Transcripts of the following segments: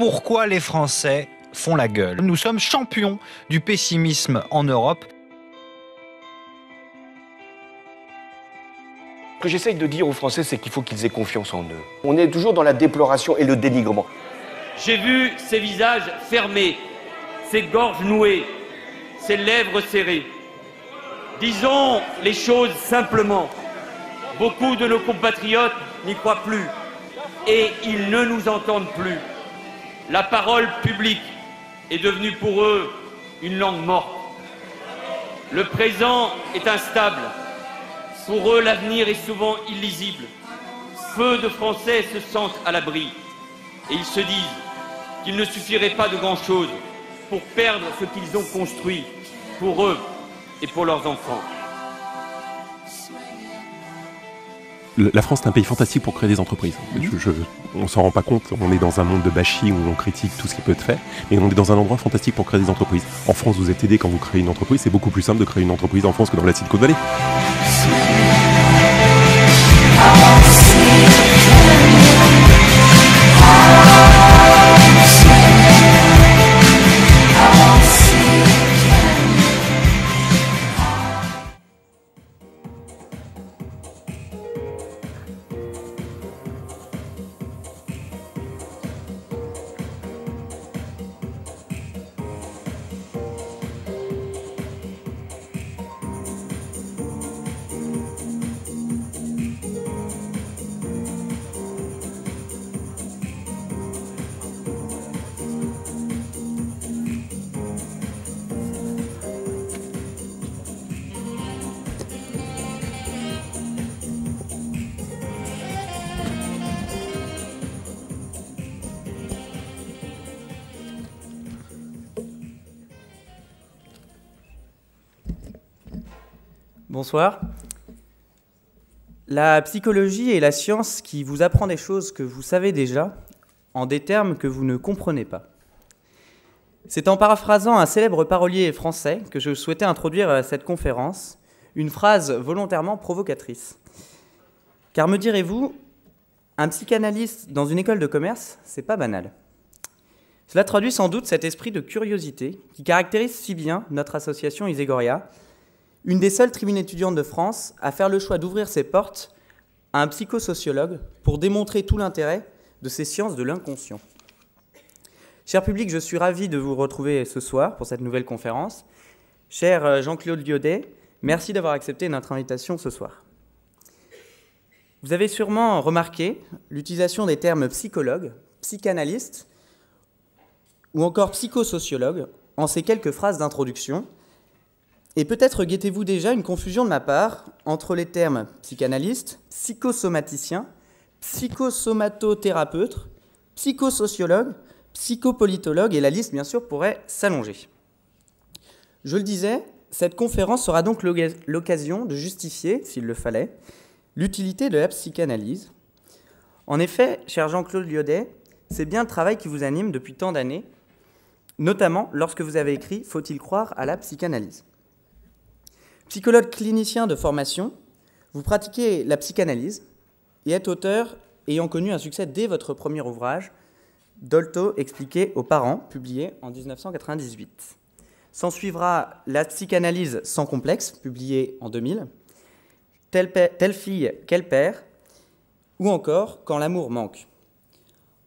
pourquoi les Français font la gueule. Nous sommes champions du pessimisme en Europe. Ce que j'essaye de dire aux Français, c'est qu'il faut qu'ils aient confiance en eux. On est toujours dans la déploration et le dénigrement. J'ai vu ces visages fermés, ces gorges nouées, ces lèvres serrées. Disons les choses simplement. Beaucoup de nos compatriotes n'y croient plus et ils ne nous entendent plus. La parole publique est devenue pour eux une langue morte. Le présent est instable. Pour eux, l'avenir est souvent illisible. Peu de Français se sentent à l'abri et ils se disent qu'il ne suffirait pas de grand-chose pour perdre ce qu'ils ont construit pour eux et pour leurs enfants. La France est un pays fantastique pour créer des entreprises. On s'en rend pas compte, on est dans un monde de bashing où on critique tout ce qui peut être fait, mais on est dans un endroit fantastique pour créer des entreprises. En France, vous êtes aidé quand vous créez une entreprise, c'est beaucoup plus simple de créer une entreprise en France que dans la Silicon Valley. Bonsoir. La psychologie est la science qui vous apprend des choses que vous savez déjà, en des termes que vous ne comprenez pas. C'est en paraphrasant un célèbre parolier français que je souhaitais introduire cette conférence, une phrase volontairement provocatrice. Car me direz-vous, un psychanalyste dans une école de commerce, c'est pas banal. Cela traduit sans doute cet esprit de curiosité qui caractérise si bien notre association Iségoria, une des seules tribunes étudiantes de France à faire le choix d'ouvrir ses portes à un psychosociologue pour démontrer tout l'intérêt de ces sciences de l'inconscient. Cher public, je suis ravi de vous retrouver ce soir pour cette nouvelle conférence. Cher Jean-Claude Lyodet, merci d'avoir accepté notre invitation ce soir. Vous avez sûrement remarqué l'utilisation des termes psychologue, psychanalyste ou encore psychosociologue en ces quelques phrases d'introduction. Et peut-être guettez-vous déjà une confusion de ma part entre les termes psychanalyste, psychosomaticien, psychosomatothérapeute, psychosociologue, psychopolitologue, et la liste, bien sûr, pourrait s'allonger. Je le disais, cette conférence sera donc l'occasion de justifier, s'il le fallait, l'utilité de la psychanalyse. En effet, cher Jean-Claude Lyodet, c'est bien le travail qui vous anime depuis tant d'années, notamment lorsque vous avez écrit « Faut-il croire à la psychanalyse ?» Psychologue clinicien de formation, vous pratiquez la psychanalyse et êtes auteur ayant connu un succès dès votre premier ouvrage, Dolto expliqué aux parents, publié en 1998. S'en suivra La psychanalyse sans complexe, publié en 2000, Telle fille, quel père, ou encore Quand l'amour manque.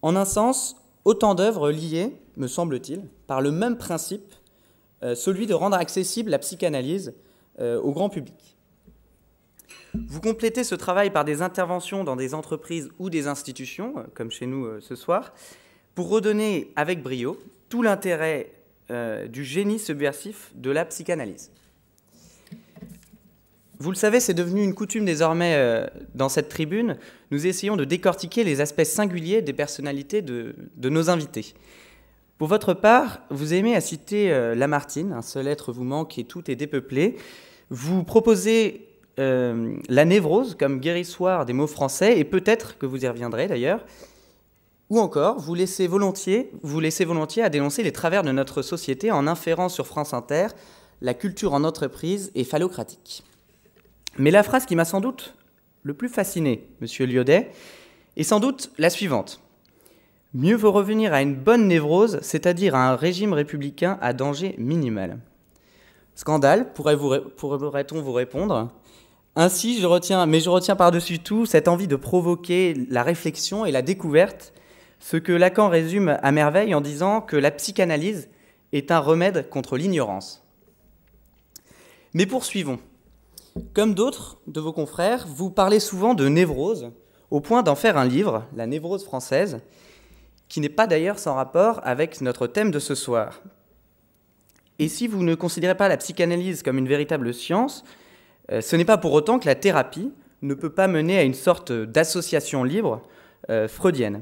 En un sens, autant d'œuvres liées, me semble-t-il, par le même principe, celui de rendre accessible la psychanalyse au grand public. Vous complétez ce travail par des interventions dans des entreprises ou des institutions, comme chez nous ce soir, pour redonner avec brio tout l'intérêt du génie subversif de la psychanalyse. Vous le savez, c'est devenu une coutume désormais dans cette tribune. Nous essayons de décortiquer les aspects singuliers des personnalités de nos invités. Pour votre part, vous aimez à citer Lamartine, un seul être vous manque et tout est dépeuplé. Vous proposez la névrose comme guérissoir des mots français, et peut-être que vous y reviendrez d'ailleurs. Ou encore, vous laissez volontiers à dénoncer les travers de notre société en inférant sur France Inter la culture en entreprise est phallocratique. Mais la phrase qui m'a sans doute le plus fasciné, monsieur Lyodet, est sans doute la suivante. Mieux vaut revenir à une bonne névrose, c'est-à-dire à un régime républicain à danger minimal. Scandale, pourrait-on vous répondre? Ainsi, je retiens par-dessus tout cette envie de provoquer la réflexion et la découverte, ce que Lacan résume à merveille en disant que la psychanalyse est un remède contre l'ignorance. Mais poursuivons. Comme d'autres de vos confrères, vous parlez souvent de névrose, au point d'en faire un livre, La névrose française, qui n'est pas d'ailleurs sans rapport avec notre thème de ce soir. Et si vous ne considérez pas la psychanalyse comme une véritable science, ce n'est pas pour autant que la thérapie ne peut pas mener à une sorte d'association libre freudienne.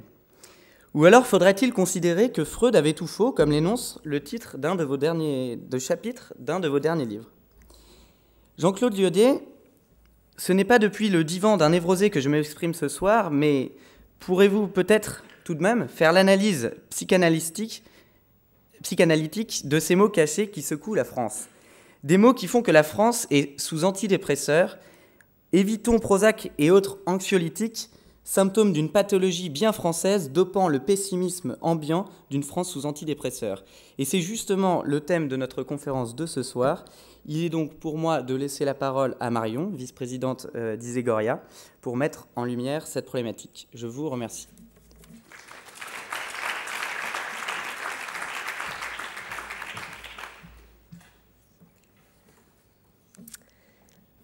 Ou alors faudrait-il considérer que Freud avait tout faux, comme l'énonce le titre de chapitre d'un de vos derniers livres. Jean-Claude Lyaudet, ce n'est pas depuis le divan d'un névrosé que je m'exprime ce soir, mais pourrez-vous peut-être tout de même faire l'analyse psychanalytique de ces mots cachés qui secouent la France? Des mots qui font que la France est sous antidépresseurs. Évitons Prozac et autres anxiolytiques, symptômes d'une pathologie bien française dopant le pessimisme ambiant d'une France sous antidépresseurs. Et c'est justement le thème de notre conférence de ce soir. Il est donc pour moi de laisser la parole à Marion, vice-présidente d'Isegoria, pour mettre en lumière cette problématique. Je vous remercie.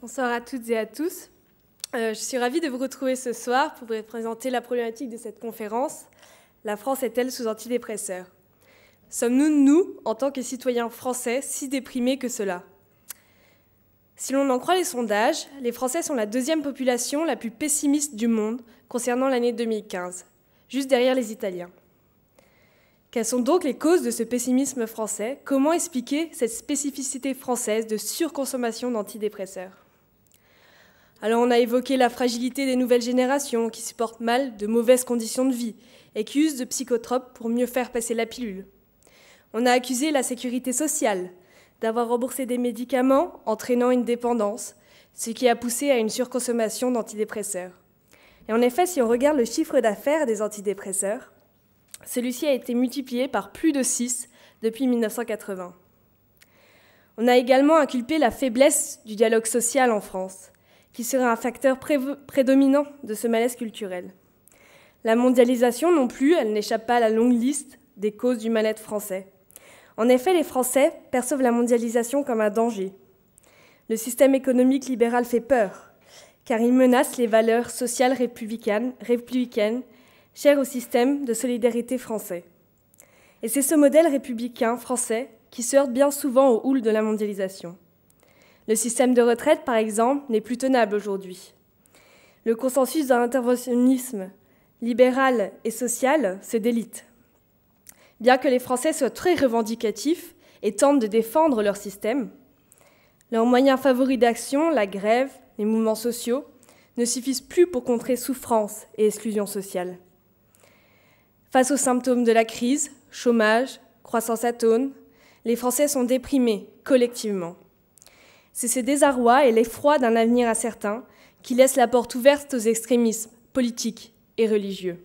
Bonsoir à toutes et à tous. Je suis ravie de vous retrouver ce soir pour vous présenter la problématique de cette conférence. La France est-elle sous antidépresseurs? Sommes-nous, nous, en tant que citoyens français, si déprimés que cela? Si l'on en croit les sondages, les Français sont la deuxième population la plus pessimiste du monde concernant l'année 2015, juste derrière les Italiens. Quelles sont donc les causes de ce pessimisme français? Comment expliquer cette spécificité française de surconsommation d'antidépresseurs? Alors on a évoqué la fragilité des nouvelles générations qui supportent mal de mauvaises conditions de vie et qui usent de psychotropes pour mieux faire passer la pilule. On a accusé la sécurité sociale d'avoir remboursé des médicaments entraînant une dépendance, ce qui a poussé à une surconsommation d'antidépresseurs. Et en effet, si on regarde le chiffre d'affaires des antidépresseurs, celui-ci a été multiplié par plus de 6 depuis 1980. On a également inculpé la faiblesse du dialogue social en France, qui serait un facteur prédominant de ce malaise culturel. La mondialisation non plus, elle n'échappe pas à la longue liste des causes du mal-être français. En effet, les Français perçoivent la mondialisation comme un danger. Le système économique libéral fait peur, car il menace les valeurs sociales républicaines chères au système de solidarité français. Et c'est ce modèle républicain français qui se heurte bien souvent au houle de la mondialisation. Le système de retraite, par exemple, n'est plus tenable aujourd'hui. Le consensus d'un interventionnisme libéral et social se délite. Bien que les Français soient très revendicatifs et tentent de défendre leur système, leurs moyens favoris d'action, la grève, les mouvements sociaux, ne suffisent plus pour contrer souffrance et exclusion sociale. Face aux symptômes de la crise, chômage, croissance atone, les Français sont déprimés collectivement. C'est ce désarroi et l'effroi d'un avenir incertain qui laissent la porte ouverte aux extrémismes politiques et religieux.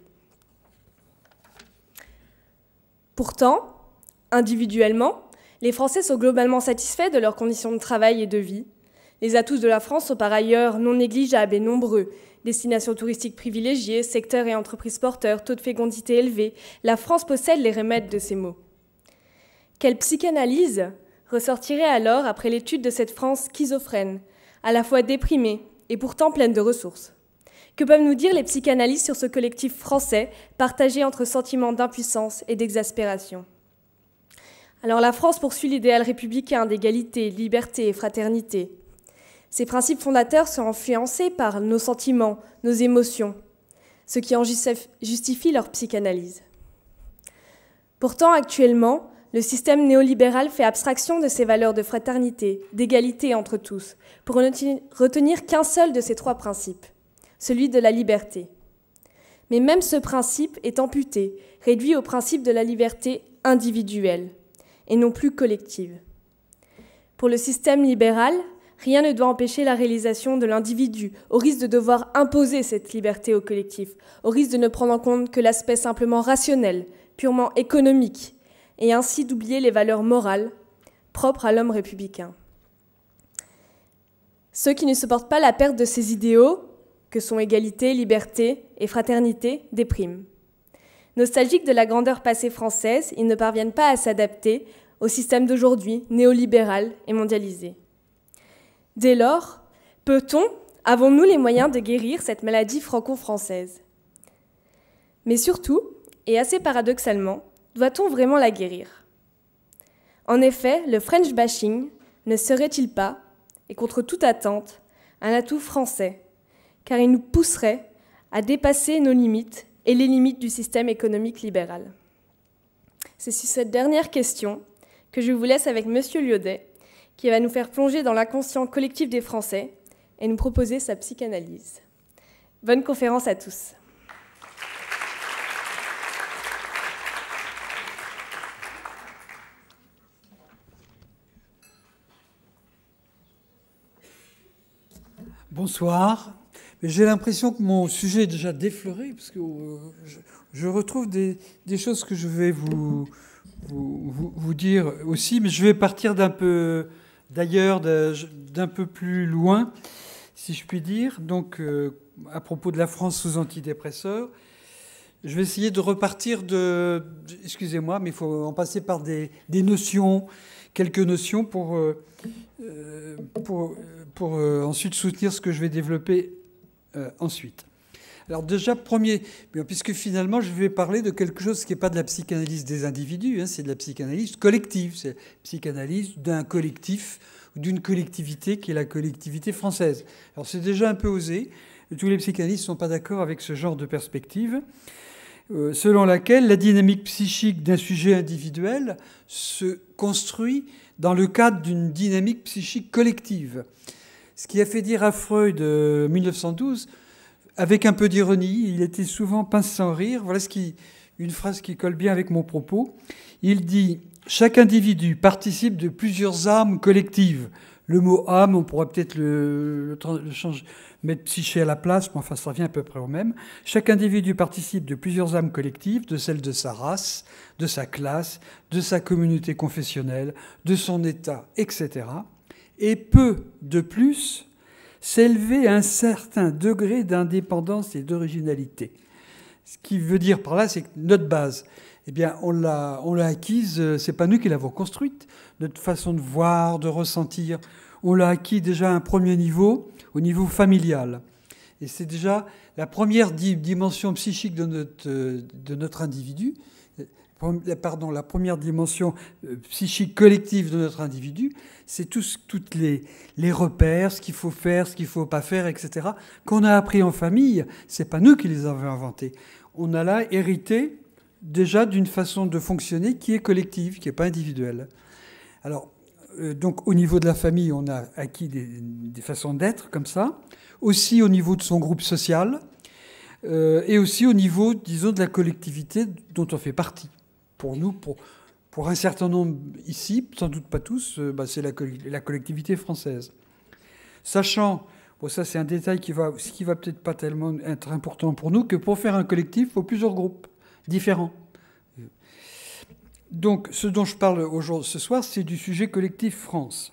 Pourtant, individuellement, les Français sont globalement satisfaits de leurs conditions de travail et de vie. Les atouts de la France sont par ailleurs non négligeables et nombreux. Destinations touristiques privilégiées, secteurs et entreprises porteurs, taux de fécondité élevés. La France possède les remèdes de ces maux. Quelle psychanalyse ressortirait alors après l'étude de cette France schizophrène, à la fois déprimée et pourtant pleine de ressources? Que peuvent nous dire les psychanalystes sur ce collectif français partagé entre sentiments d'impuissance et d'exaspération? Alors la France poursuit l'idéal républicain d'égalité, liberté et fraternité. Ces principes fondateurs sont influencés par nos sentiments, nos émotions, ce qui en justifie leur psychanalyse. Pourtant, actuellement, le système néolibéral fait abstraction de ces valeurs de fraternité, d'égalité entre tous, pour retenir qu'un seul de ces trois principes, celui de la liberté. Mais même ce principe est amputé, réduit au principe de la liberté individuelle, et non plus collective. Pour le système libéral, rien ne doit empêcher la réalisation de l'individu, au risque de devoir imposer cette liberté au collectif, au risque de ne prendre en compte que l'aspect simplement rationnel, purement économique, et ainsi d'oublier les valeurs morales propres à l'homme républicain. Ceux qui ne supportent pas la perte de ces idéaux, que sont égalité, liberté et fraternité, dépriment. Nostalgiques de la grandeur passée française, ils ne parviennent pas à s'adapter au système d'aujourd'hui, néolibéral et mondialisé. Dès lors, peut-on, avons-nous les moyens de guérir cette maladie franco-française? Mais surtout, et assez paradoxalement, doit-on vraiment la guérir? En effet, le French bashing ne serait-il pas, et contre toute attente, un atout français, car il nous pousserait à dépasser nos limites et les limites du système économique libéral? C'est sur cette dernière question que je vous laisse avec Monsieur Lyodet, qui va nous faire plonger dans l'inconscient collectif des Français et nous proposer sa psychanalyse. Bonne conférence à tous. Bonsoir. J'ai l'impression que mon sujet est déjà défleuré, parce que je retrouve des choses que je vais vous dire aussi, mais je vais partir d'un peu d'ailleurs, d'un peu plus loin, si je puis dire. Donc, à propos de la France sous antidépresseurs, je vais essayer de repartir excusez-moi, mais il faut en passer par des notions, quelques notions pour ensuite soutenir ce que je vais développer ensuite. Alors déjà, puisque finalement je vais parler de quelque chose qui n'est pas de la psychanalyse des individus, c'est de la psychanalyse collective, c'est la psychanalyse d'un collectif ou d'une collectivité qui est la collectivité française. Alors c'est déjà un peu osé, tous les psychanalystes ne sont pas d'accord avec ce genre de perspective, selon laquelle la dynamique psychique d'un sujet individuel se construit dans le cadre d'une dynamique psychique collective. Ce qui a fait dire à Freud en 1912, avec un peu d'ironie, il était souvent pince sans rire, voilà une phrase qui colle bien avec mon propos. Il dit « Chaque individu participe de plusieurs âmes collectives ». Le mot « âme », on pourrait peut-être le changer, mettre « psyché » à la place, mais enfin ça revient à peu près au même. Chaque individu participe de plusieurs âmes collectives, de celle de sa race, de sa classe, de sa communauté confessionnelle, de son état, etc. Et peut, de plus, s'élever à un certain degré d'indépendance et d'originalité. Ce qui veut dire par là, c'est que notre base, eh bien, on l'a acquise, c'est pas nous qui l'avons construite. Notre façon de voir, de ressentir, on l'a acquis déjà à un premier niveau, au niveau familial. Et c'est déjà la première dimension psychique de notre individu, la première dimension psychique collective de notre individu, c'est toutes les repères, ce qu'il faut faire, ce qu'il ne faut pas faire, etc., qu'on a appris en famille. Ce n'est pas nous qui les avons inventés. On a là hérité déjà d'une façon de fonctionner qui est collective, qui n'est pas individuelle. Alors, donc au niveau de la famille, on a acquis des façons d'être comme ça, aussi au niveau de son groupe social, et aussi au niveau, disons, de la collectivité dont on fait partie. Pour nous, pour un certain nombre ici, sans doute pas tous, c'est la collectivité française. Sachant, ça c'est un détail qui va peut-être pas tellement être important pour nous, que pour faire un collectif, il faut plusieurs groupes différents. Donc, ce dont je parle ce soir, c'est du sujet collectif France.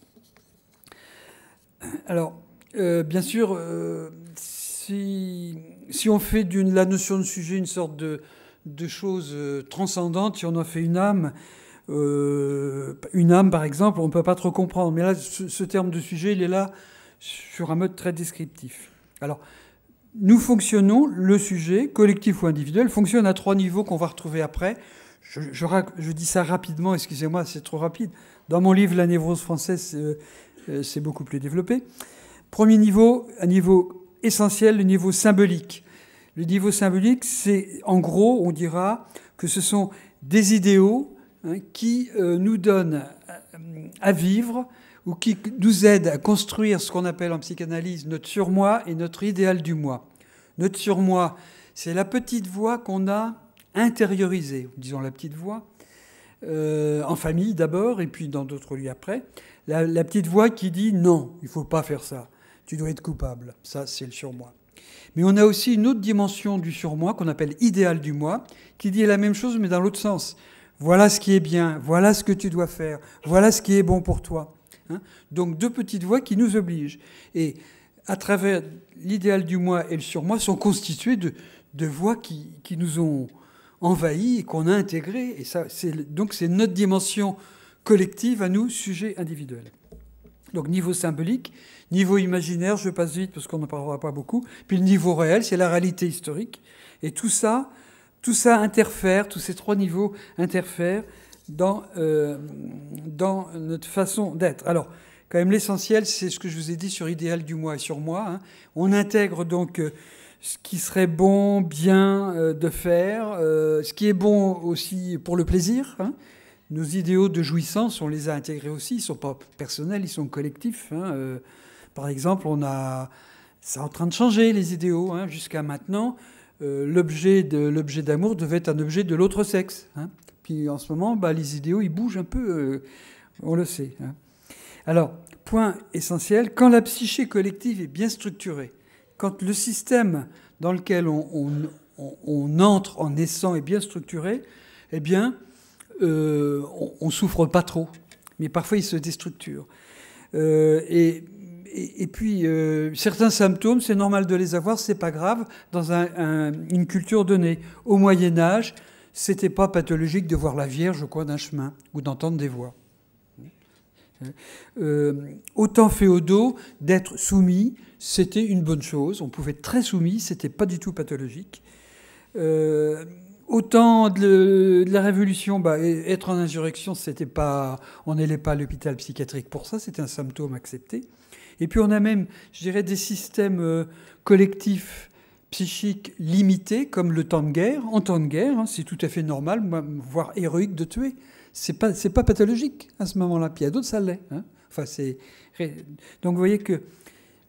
Alors, bien sûr, si on fait la notion de sujet une sorte de choses transcendantes, si on en fait une âme, par exemple, on ne peut pas trop comprendre. Mais là, ce terme de sujet, il est là sur un mode très descriptif. Alors, nous fonctionnons, le sujet, collectif ou individuel, fonctionne à 3 niveaux qu'on va retrouver après. Je dis ça rapidement, excusez-moi, c'est trop rapide. Dans mon livre « La névrose française », c'est beaucoup plus développé. Premier niveau, un niveau essentiel, le niveau symbolique. Le niveau symbolique, c'est, en gros, on dira que ce sont des idéaux qui nous donnent à vivre ou qui nous aident à construire ce qu'on appelle en psychanalyse notre surmoi et notre idéal du moi. Notre surmoi, c'est la petite voix qu'on a intériorisée, disons la petite voix, en famille d'abord, et puis dans d'autres lieux après. La petite voix qui dit « Non, il ne faut pas faire ça. Tu dois être coupable. » Ça, c'est le surmoi. Mais on a aussi une autre dimension du surmoi qu'on appelle idéal du moi, qui dit la même chose mais dans l'autre sens. Voilà ce qui est bien, voilà ce que tu dois faire, voilà ce qui est bon pour toi. Donc deux petites voix qui nous obligent. Et à travers l'idéal du moi et le surmoi sont constitués de voix qui nous ont envahis et qu'on a intégrées. Et ça, donc c'est notre dimension collective à nous, sujet individuel. Donc niveau symbolique, niveau imaginaire, je passe vite parce qu'on n'en parlera pas beaucoup, puis le niveau réel, c'est la réalité historique. Et tout ça interfère, tous ces trois niveaux interfèrent dans notre façon d'être. Alors, quand même, l'essentiel, c'est ce que je vous ai dit sur idéal du moi et sur moi. On intègre donc ce qui serait bon, bien de faire, ce qui est bon aussi pour le plaisir. Nos idéaux de jouissance, on les a intégrés aussi. Ils ne sont pas personnels, ils sont collectifs. Par exemple, c'est en train de changer, les idéaux. Jusqu'à maintenant, l'objet d'amour devait être un objet de l'autre sexe. Puis en ce moment, les idéaux, ils bougent un peu, on le sait. Alors, point essentiel, quand la psyché collective est bien structurée, quand le système dans lequel on entre en naissant est bien structuré, eh bien, on souffre pas trop. Mais parfois, il se déstructure. Et puis, certains symptômes, c'est normal de les avoir, c'est pas grave, dans une culture donnée. Au Moyen-Âge, c'était pas pathologique de voir la Vierge au coin d'un chemin ou d'entendre des voix. Aux temps féodaux, d'être soumis, c'était une bonne chose. On pouvait être très soumis, c'était pas du tout pathologique. Au temps de la Révolution, être en insurrection, c'était pas, on n'allait pas à l'hôpital psychiatrique pour ça, c'était un symptôme accepté. Et puis on a même, je dirais, des systèmes collectifs psychiques limités, comme le temps de guerre. En temps de guerre, c'est tout à fait normal, voire héroïque, de tuer. C'est pas pathologique à ce moment-là. Puis il y a d'autres, ça l'est. Donc vous voyez que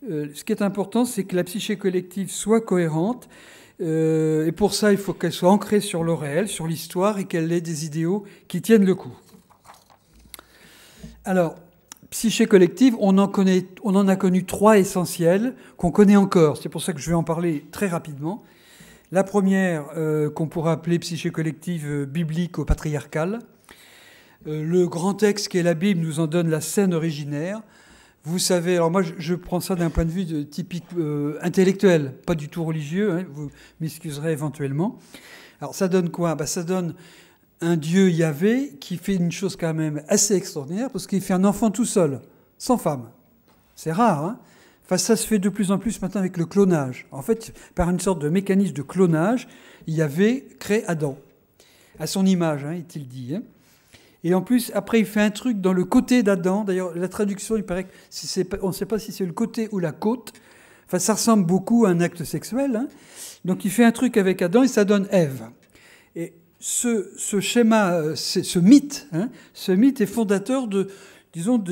ce qui est important, c'est que la psyché collective soit cohérente. Et pour ça, il faut qu'elle soit ancrée sur le réel, sur l'histoire, et qu'elle ait des idéaux qui tiennent le coup. Alors, psyché collective, on en a connu trois essentiels qu'on connaît encore. C'est pour ça que je vais en parler très rapidement. La première, qu'on pourrait appeler psyché collective biblico-patriarcale. Le grand texte qui est la Bible nous en donne la scène originaire. Vous savez, alors moi je prends ça d'un point de vue typique intellectuel, pas du tout religieux, vous m'excuserez éventuellement. Alors ça donne quoi ? Ça donne un Dieu Yahvé qui fait une chose quand même assez extraordinaire, parce qu'il fait un enfant tout seul, sans femme. C'est rare, ça se fait de plus en plus maintenant avec le clonage. En fait, par une sorte de mécanisme de clonage, Yahvé crée Adam, à son image, est-il dit. Et en plus, après, il fait un truc dans le côté d'Adam. D'ailleurs, la traduction, il paraît que on ne sait pas si c'est le côté ou la côte. Ça ressemble beaucoup à un acte sexuel. Donc, il fait un truc avec Adam et ça donne Ève. Et ce schéma, ce mythe est fondateur de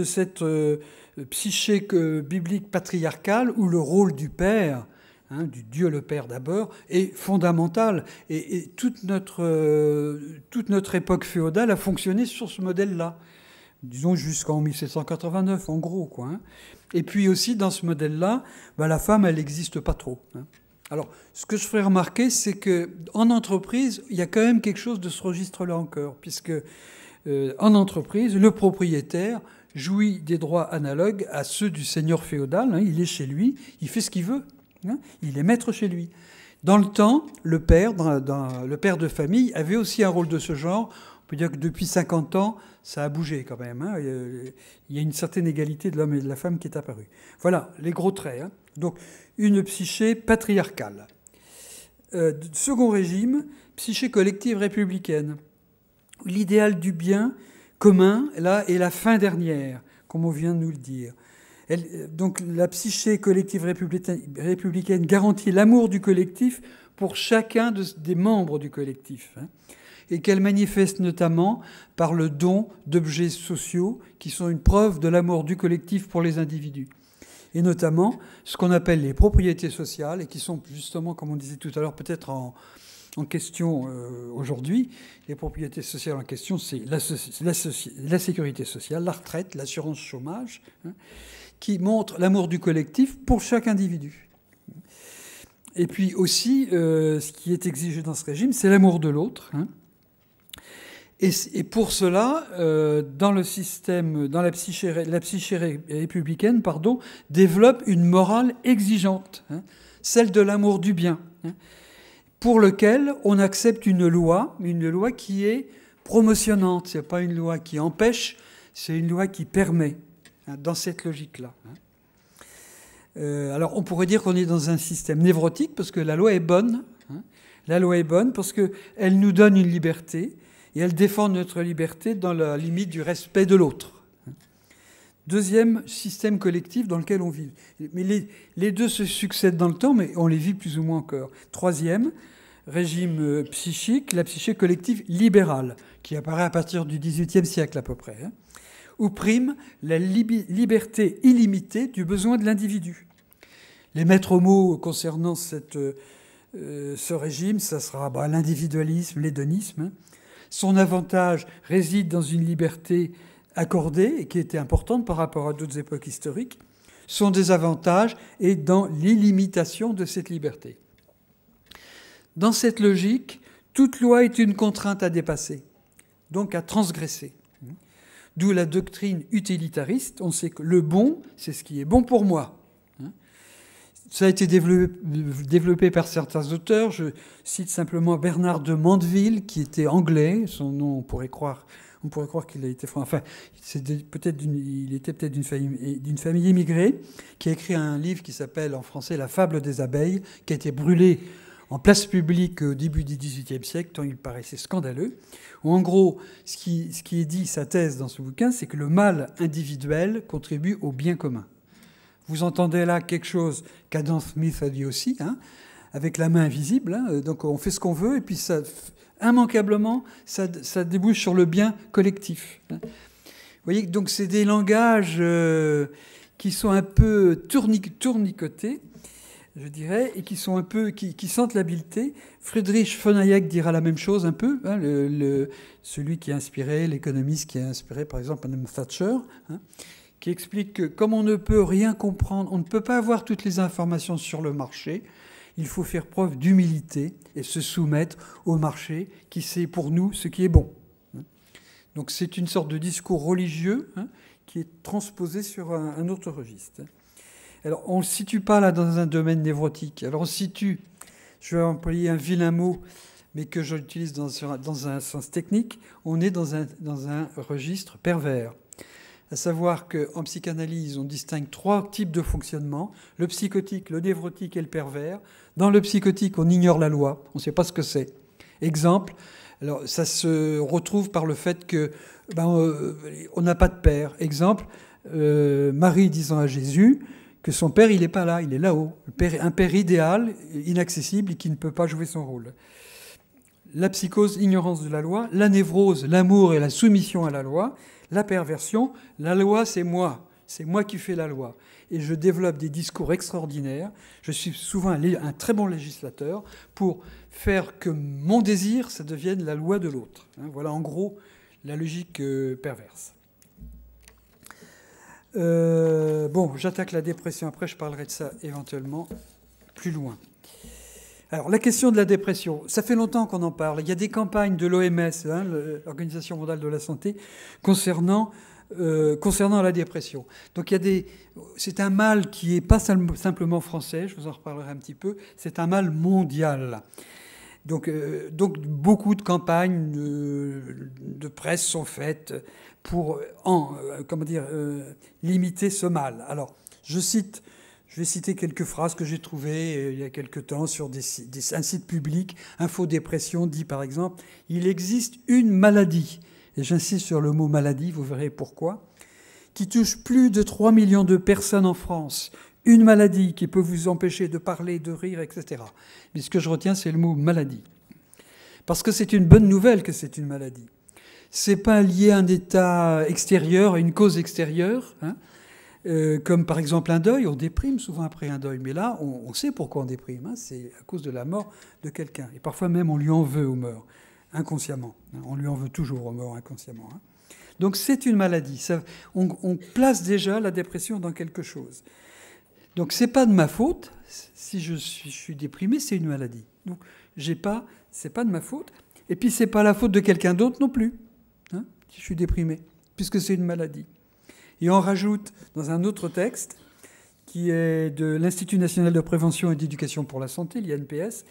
cette psyché biblique patriarcale où le rôle du père, du Dieu le Père d'abord, est fondamental. Et toute notre époque féodale a fonctionné sur ce modèle-là. Disons jusqu'en 1789, en gros. Et puis aussi, dans ce modèle-là, la femme, elle n'existe pas trop. Alors, ce que je ferais remarquer, c'est qu'en entreprise, il y a quand même quelque chose de ce registre-là encore, puisque en entreprise, le propriétaire jouit des droits analogues à ceux du seigneur féodal. Il est chez lui, il fait ce qu'il veut. Il est maître chez lui. Dans le temps, le père de famille avait aussi un rôle de ce genre. On peut dire que depuis 50 ans, ça a bougé quand même. Il y a une certaine égalité de l'homme et de la femme qui est apparue. Voilà, les gros traits. Donc, une psyché patriarcale. Second régime, psyché collective républicaine. L'idéal du bien commun, là, est la fin dernière, comme on vient de nous le dire. Donc la psyché collective républicaine garantit l'amour du collectif pour chacun des membres du collectif, et qu'elle manifeste notamment par le don d'objets sociaux qui sont une preuve de l'amour du collectif pour les individus, et notamment ce qu'on appelle les propriétés sociales, et qui sont justement, comme on disait tout à l'heure, peut-être en question aujourd'hui, les propriétés sociales en question, c'est la sécurité sociale, la retraite, l'assurance chômage, hein, qui montrent l'amour du collectif pour chaque individu. Et puis aussi, ce qui est exigé dans ce régime, c'est l'amour de l'autre. Hein. Et pour cela, dans le système, dans la psyché républicaine, développe une morale exigeante, hein, celle de l'amour du bien, hein, pour lequel on accepte une loi qui est promotionnante. C'est pas une loi qui empêche, c'est une loi qui permet, hein, dans cette logique-là. Hein. Alors, on pourrait dire qu'on est dans un système névrotique parce que la loi est bonne. Hein. La loi est bonne parce qu'elle nous donne une liberté. Et elle défend notre liberté dans la limite du respect de l'autre. Deuxième système collectif dans lequel on vit. Mais les deux se succèdent dans le temps, mais on les vit plus ou moins encore. Troisième, régime psychique, la psyché collective libérale, qui apparaît à partir du XVIIIe siècle à peu près, hein, où prime la liberté illimitée du besoin de l'individu. Les maîtres mots concernant ce régime, ça sera l'individualisme, l'hédonisme, hein. Son avantage réside dans une liberté accordée et qui était importante par rapport à d'autres époques historiques. Son désavantage est dans l'illimitation de cette liberté. Dans cette logique, toute loi est une contrainte à dépasser, donc à transgresser. D'où la doctrine utilitariste. On sait que le bon, c'est ce qui est bon pour moi. Ça a été développé par certains auteurs. Je cite simplement Bernard de Mandeville, qui était anglais. Son nom, on pourrait croire qu'il a été français. Enfin, il était peut-être d'une famille immigrée, qui a écrit un livre qui s'appelle en français La fable des abeilles, qui a été brûlé en place publique au début du XVIIIe siècle, tant il paraissait scandaleux. Où, en gros, ce qui est dit, sa thèse dans ce bouquin, c'est que le mal individuel contribue au bien commun. Vous entendez là quelque chose qu'Adam Smith a dit aussi, hein, avec la main invisible. Hein, donc on fait ce qu'on veut et puis ça, immanquablement, ça débouche sur le bien collectif. Hein. Vous voyez, donc c'est des langages qui sont un peu tournicotés, je dirais, et qui sont un peu qui sentent l'habileté. Friedrich von Hayek dira la même chose un peu, hein, celui qui a inspiré, l'économiste qui a inspiré par exemple Mme Thatcher. Hein, qui explique que comme on ne peut rien comprendre, on ne peut pas avoir toutes les informations sur le marché, il faut faire preuve d'humilité et se soumettre au marché qui sait pour nous ce qui est bon. Donc c'est une sorte de discours religieux, hein, qui est transposé sur un autre registre. Alors on ne se situe pas là dans un domaine névrotique. Alors on se situe, je vais employer un vilain mot, mais que j'utilise dans un sens technique, on est dans un registre pervers. À savoir qu'en psychanalyse, on distingue 3 types de fonctionnement, le psychotique, le névrotique et le pervers. Dans le psychotique, on ignore la loi, on ne sait pas ce que c'est. Exemple, alors ça se retrouve par le fait que on n'a pas de père. Exemple, Marie disant à Jésus que son père, il n'est pas là, il est là-haut. Un père idéal, inaccessible et qui ne peut pas jouer son rôle. La psychose, ignorance de la loi. La névrose, l'amour et la soumission à la loi. La perversion, la loi, c'est moi qui fais la loi. Et je développe des discours extraordinaires. Je suis souvent un très bon législateur pour faire que mon désir, ça devienne la loi de l'autre. Voilà en gros la logique perverse. J'attaque la dépression. Après, je parlerai de ça éventuellement plus loin. Alors, la question de la dépression, ça fait longtemps qu'on en parle. Il y a des campagnes de l'OMS, hein, l'Organisation mondiale de la santé, concernant la dépression. Donc, c'est un mal qui n'est pas simplement français, je vous en reparlerai un petit peu, c'est un mal mondial. Donc beaucoup de campagnes de presse sont faites pour limiter ce mal. Alors, je vais citer quelques phrases que j'ai trouvées il y a quelque temps sur un site public. Infodépression dit par exemple « Il existe une maladie », et j'insiste sur le mot « maladie », vous verrez pourquoi, qui touche plus de 3 millions de personnes en France. Une maladie qui peut vous empêcher de parler, de rire, etc. Mais ce que je retiens, c'est le mot « maladie ». Parce que c'est une bonne nouvelle que c'est une maladie. C'est pas lié à un état extérieur, à une cause extérieure, hein. comme par exemple un deuil, on déprime souvent après un deuil. Mais là, on sait pourquoi on déprime. Hein, c'est à cause de la mort de quelqu'un. Et parfois même, on lui en veut au mort, inconsciemment. On lui en veut toujours au mort, inconsciemment. Hein. Donc c'est une maladie. On place déjà la dépression dans quelque chose. Donc c'est pas de ma faute. Si je suis déprimé, c'est une maladie. Donc c'est pas de ma faute. Et puis c'est pas la faute de quelqu'un d'autre non plus. Hein, si je suis déprimé, puisque c'est une maladie. Et on rajoute dans un autre texte, qui est de l'Institut national de prévention et d'éducation pour la santé, l'INPS,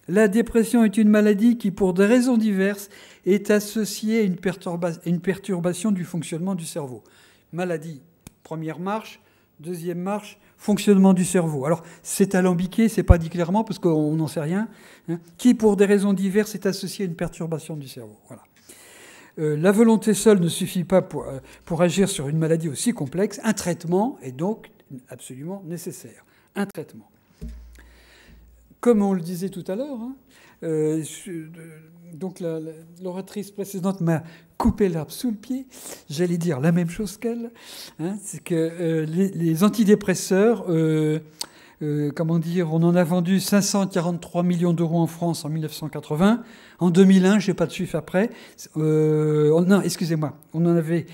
la dépression est une maladie qui, pour des raisons diverses, est associée à une perturbation du fonctionnement du cerveau. Maladie, première marche, deuxième marche, fonctionnement du cerveau. Alors, c'est alambiqué, c'est pas dit clairement, parce qu'on n'en sait rien, hein, qui, pour des raisons diverses, est associée à une perturbation du cerveau. Voilà. La volonté seule ne suffit pas pour agir sur une maladie aussi complexe. Un traitement est donc absolument nécessaire. Un traitement. Comme on le disait tout à l'heure, hein, donc l'oratrice précédente m'a coupé l'herbe sous le pied. J'allais dire la même chose qu'elle. Hein, c'est que les antidépresseurs... on en a vendu 543 millions d'euros en France en 1980. En 2001, je n'ai pas de chiffre après. Non, excusez-moi. On avait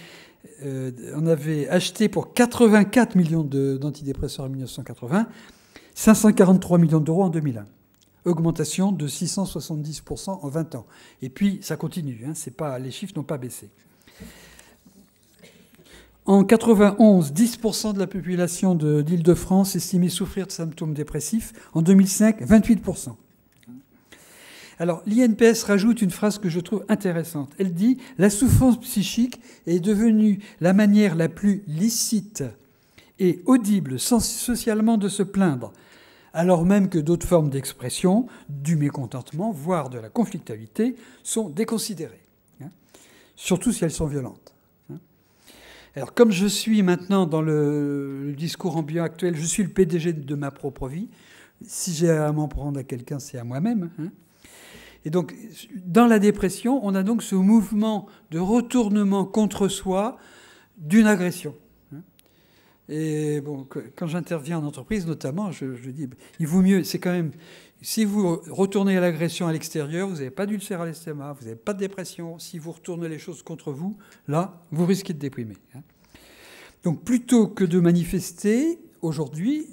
acheté pour 84 millions d'antidépresseurs en 1980, 543 millions d'euros en 2001. Augmentation de 670% en 20 ans. Et puis, ça continue. Hein, les chiffres n'ont pas baissé. En 91, 10% de la population d'Île-de-France estimait souffrir de symptômes dépressifs. En 2005, 28%. Alors, l'INPS rajoute une phrase que je trouve intéressante. Elle dit « La souffrance psychique est devenue la manière la plus licite et audible socialement de se plaindre, alors même que d'autres formes d'expression, du mécontentement, voire de la conflictualité, sont déconsidérées, hein, surtout si elles sont violentes. Alors, comme je suis maintenant dans le discours ambiant actuel, je suis le PDG de ma propre vie. Si j'ai à m'en prendre à quelqu'un, c'est à moi-même. Hein. Et donc, dans la dépression, on a donc ce mouvement de retournement contre soi d'une agression. Et bon, quand j'interviens en entreprise, notamment, je dis, il vaut mieux, c'est quand même... Si vous retournez à l'agression à l'extérieur, vous n'avez pas d'ulcère à l'estomac, vous n'avez pas de dépression. Si vous retournez les choses contre vous, là, vous risquez de déprimer. Donc, plutôt que de manifester, aujourd'hui,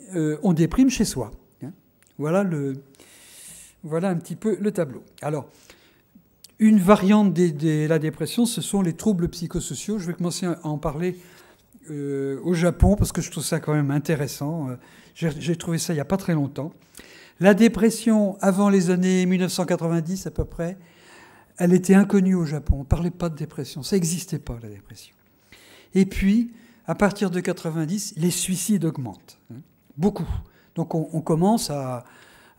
on déprime chez soi. Voilà un petit peu le tableau. Alors, une variante de la dépression, ce sont les troubles psychosociaux. Je vais commencer à en parler au Japon, parce que je trouve ça quand même intéressant. J'ai trouvé ça il n'y a pas très longtemps. La dépression, avant les années 1990 à peu près, elle était inconnue au Japon. On ne parlait pas de dépression. Ça n'existait pas, la dépression. Et puis, à partir de 90, les suicides augmentent. Beaucoup. Donc on commence à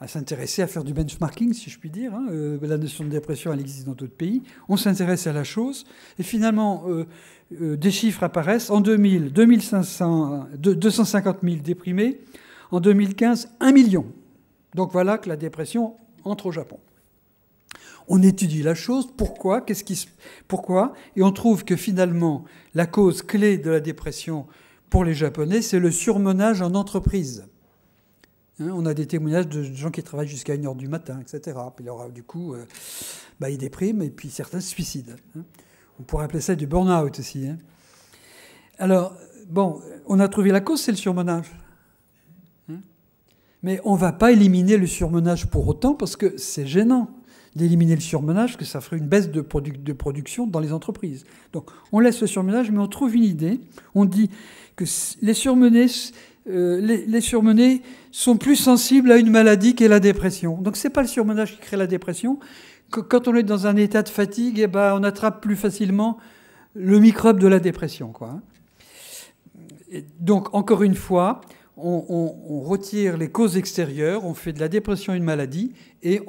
s'intéresser, à faire du benchmarking, si je puis dire. Hein. La notion de dépression, elle existe dans d'autres pays. On s'intéresse à la chose. Et finalement, des chiffres apparaissent. En 2000, 250 000 déprimés. En 2015, 1 million. Donc voilà que la dépression entre au Japon. On étudie la chose, pourquoi, pourquoi, et on trouve que finalement, la cause clé de la dépression pour les Japonais, c'est le surmenage en entreprise. Hein, on a des témoignages de gens qui travaillent jusqu'à 1h du matin, etc. Puis alors, du coup, ils dépriment et puis certains se suicident. Hein. On pourrait appeler ça du burn-out aussi. Hein. Alors, bon, on a trouvé la cause, c'est le surmenage. Mais on ne va pas éliminer le surmenage pour autant, parce que c'est gênant d'éliminer le surmenage, que ça ferait une baisse de production dans les entreprises. Donc on laisse le surmenage, mais on trouve une idée. On dit que les surmenés sont plus sensibles à une maladie qu'est la dépression. Donc ce n'est pas le surmenage qui crée la dépression. Quand on est dans un état de fatigue, on attrape plus facilement le microbe de la dépression, quoi. Et donc encore une fois... On retire les causes extérieures, on fait de la dépression une maladie, et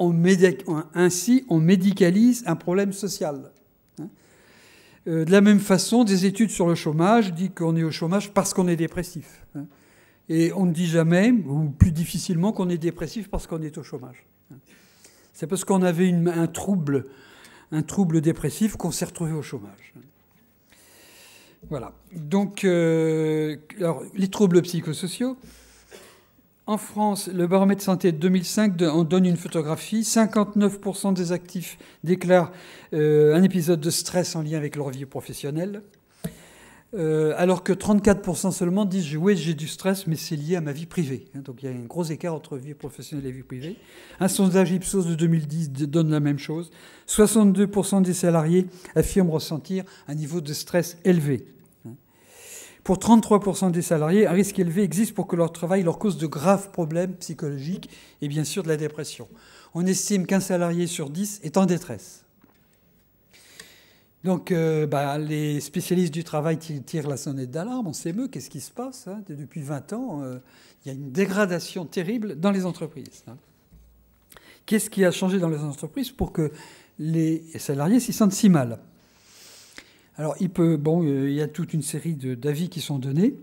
ainsi on médicalise un problème social. De la même façon, des études sur le chômage disent qu'on est au chômage parce qu'on est dépressif. Et on ne dit jamais, ou plus difficilement, qu'on est dépressif parce qu'on est au chômage. C'est parce qu'on avait un trouble dépressif qu'on s'est retrouvé au chômage. Voilà. Donc, alors, les troubles psychosociaux. En France, le baromètre santé de 2005 en donne une photographie. 59% des actifs déclarent un épisode de stress en lien avec leur vie professionnelle. Alors que 34% seulement disent « oui, j'ai du stress, mais c'est lié à ma vie privée ». Donc il y a un gros écart entre vie professionnelle et vie privée. Un sondage Ipsos de 2010 donne la même chose. 62% des salariés affirment ressentir un niveau de stress élevé. Pour 33% des salariés, un risque élevé existe pour que leur travail leur cause de graves problèmes psychologiques et bien sûr de la dépression. On estime qu'un salarié sur 10 est en détresse. Donc les spécialistes du travail tirent la sonnette d'alarme, on s'émeut, qu'est-ce qui se passe Depuis 20 ans, il y a une dégradation terrible dans les entreprises. Qu'est-ce qui a changé dans les entreprises pour que les salariés s'y sentent si mal ? Alors, il y a toute une série d'avis qui sont donnés.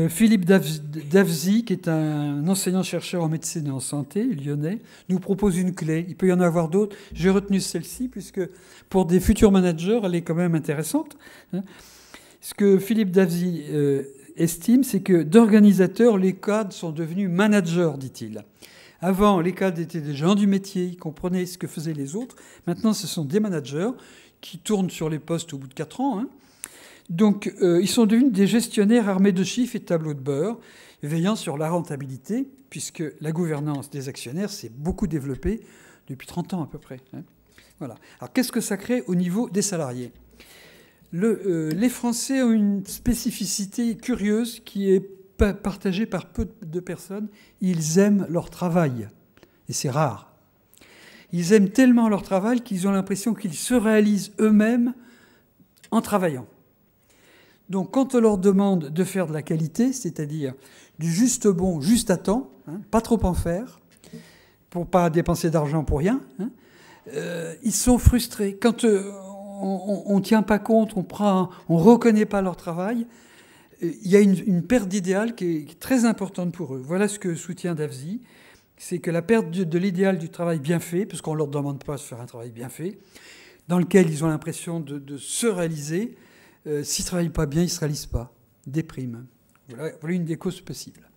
Philippe Davzy, qui est un enseignant-chercheur en médecine et en santé, lyonnais, nous propose une clé. Il peut y en avoir d'autres. J'ai retenu celle-ci, puisque pour des futurs managers, elle est quand même intéressante. Ce que Philippe Davzy estime, c'est que d'organisateurs, les cadres sont devenus managers, dit-il. Avant, les cadres étaient des gens du métier, ils comprenaient ce que faisaient les autres. Maintenant, ce sont des managers qui tournent sur les postes au bout de 4 ans. Donc, ils sont devenus des gestionnaires armés de chiffres et de tableaux de bord, veillant sur la rentabilité, puisque la gouvernance des actionnaires s'est beaucoup développée depuis 30 ans à peu près. Voilà. Alors, qu'est-ce que ça crée au niveau des salariés ? Les Français ont une spécificité curieuse qui est partagée par peu de personnes. Ils aiment leur travail, et c'est rare. Ils aiment tellement leur travail qu'ils ont l'impression qu'ils se réalisent eux-mêmes en travaillant. Donc quand on leur demande de faire de la qualité, c'est-à-dire du juste bon, juste à temps, pas trop en faire, pour pas dépenser d'argent pour rien, ils sont frustrés. Quand on ne tient pas compte, on reconnaît pas leur travail, il y a une perte d'idéal qui est très importante pour eux. Voilà ce que soutient Davzy. C'est que la perte de l'idéal du travail bien fait, parce qu'on ne leur demande pas de faire un travail bien fait, dans lequel ils ont l'impression de se réaliser, s'ils ne travaillent pas bien, ils ne se réalisent pas. Déprime. Voilà une des causes possibles.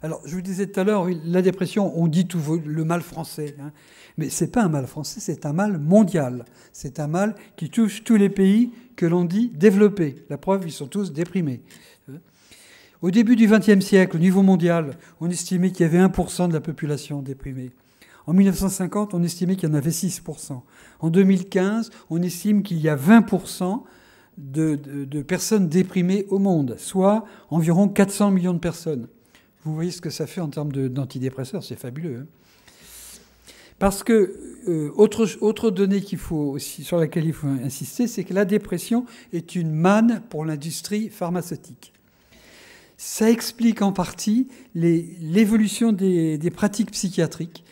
Alors, je vous disais tout à l'heure, la dépression, on dit tout le mal français. Mais ce n'est pas un mal français, c'est un mal mondial. C'est un mal qui touche tous les pays que l'on dit développés. La preuve, ils sont tous déprimés. Au début du XXe siècle, au niveau mondial, on estimait qu'il y avait 1% de la population déprimée. En 1950, on estimait qu'il y en avait 6%. En 2015, on estime qu'il y a 20% de personnes déprimées au monde, soit environ 400 millions de personnes. Vous voyez ce que ça fait en termes d'antidépresseurs, c'est fabuleux. Parce que, autre donnée sur laquelle il faut insister, c'est que la dépression est une manne pour l'industrie pharmaceutique. Ça explique en partie l'évolution des pratiques psychiatriques.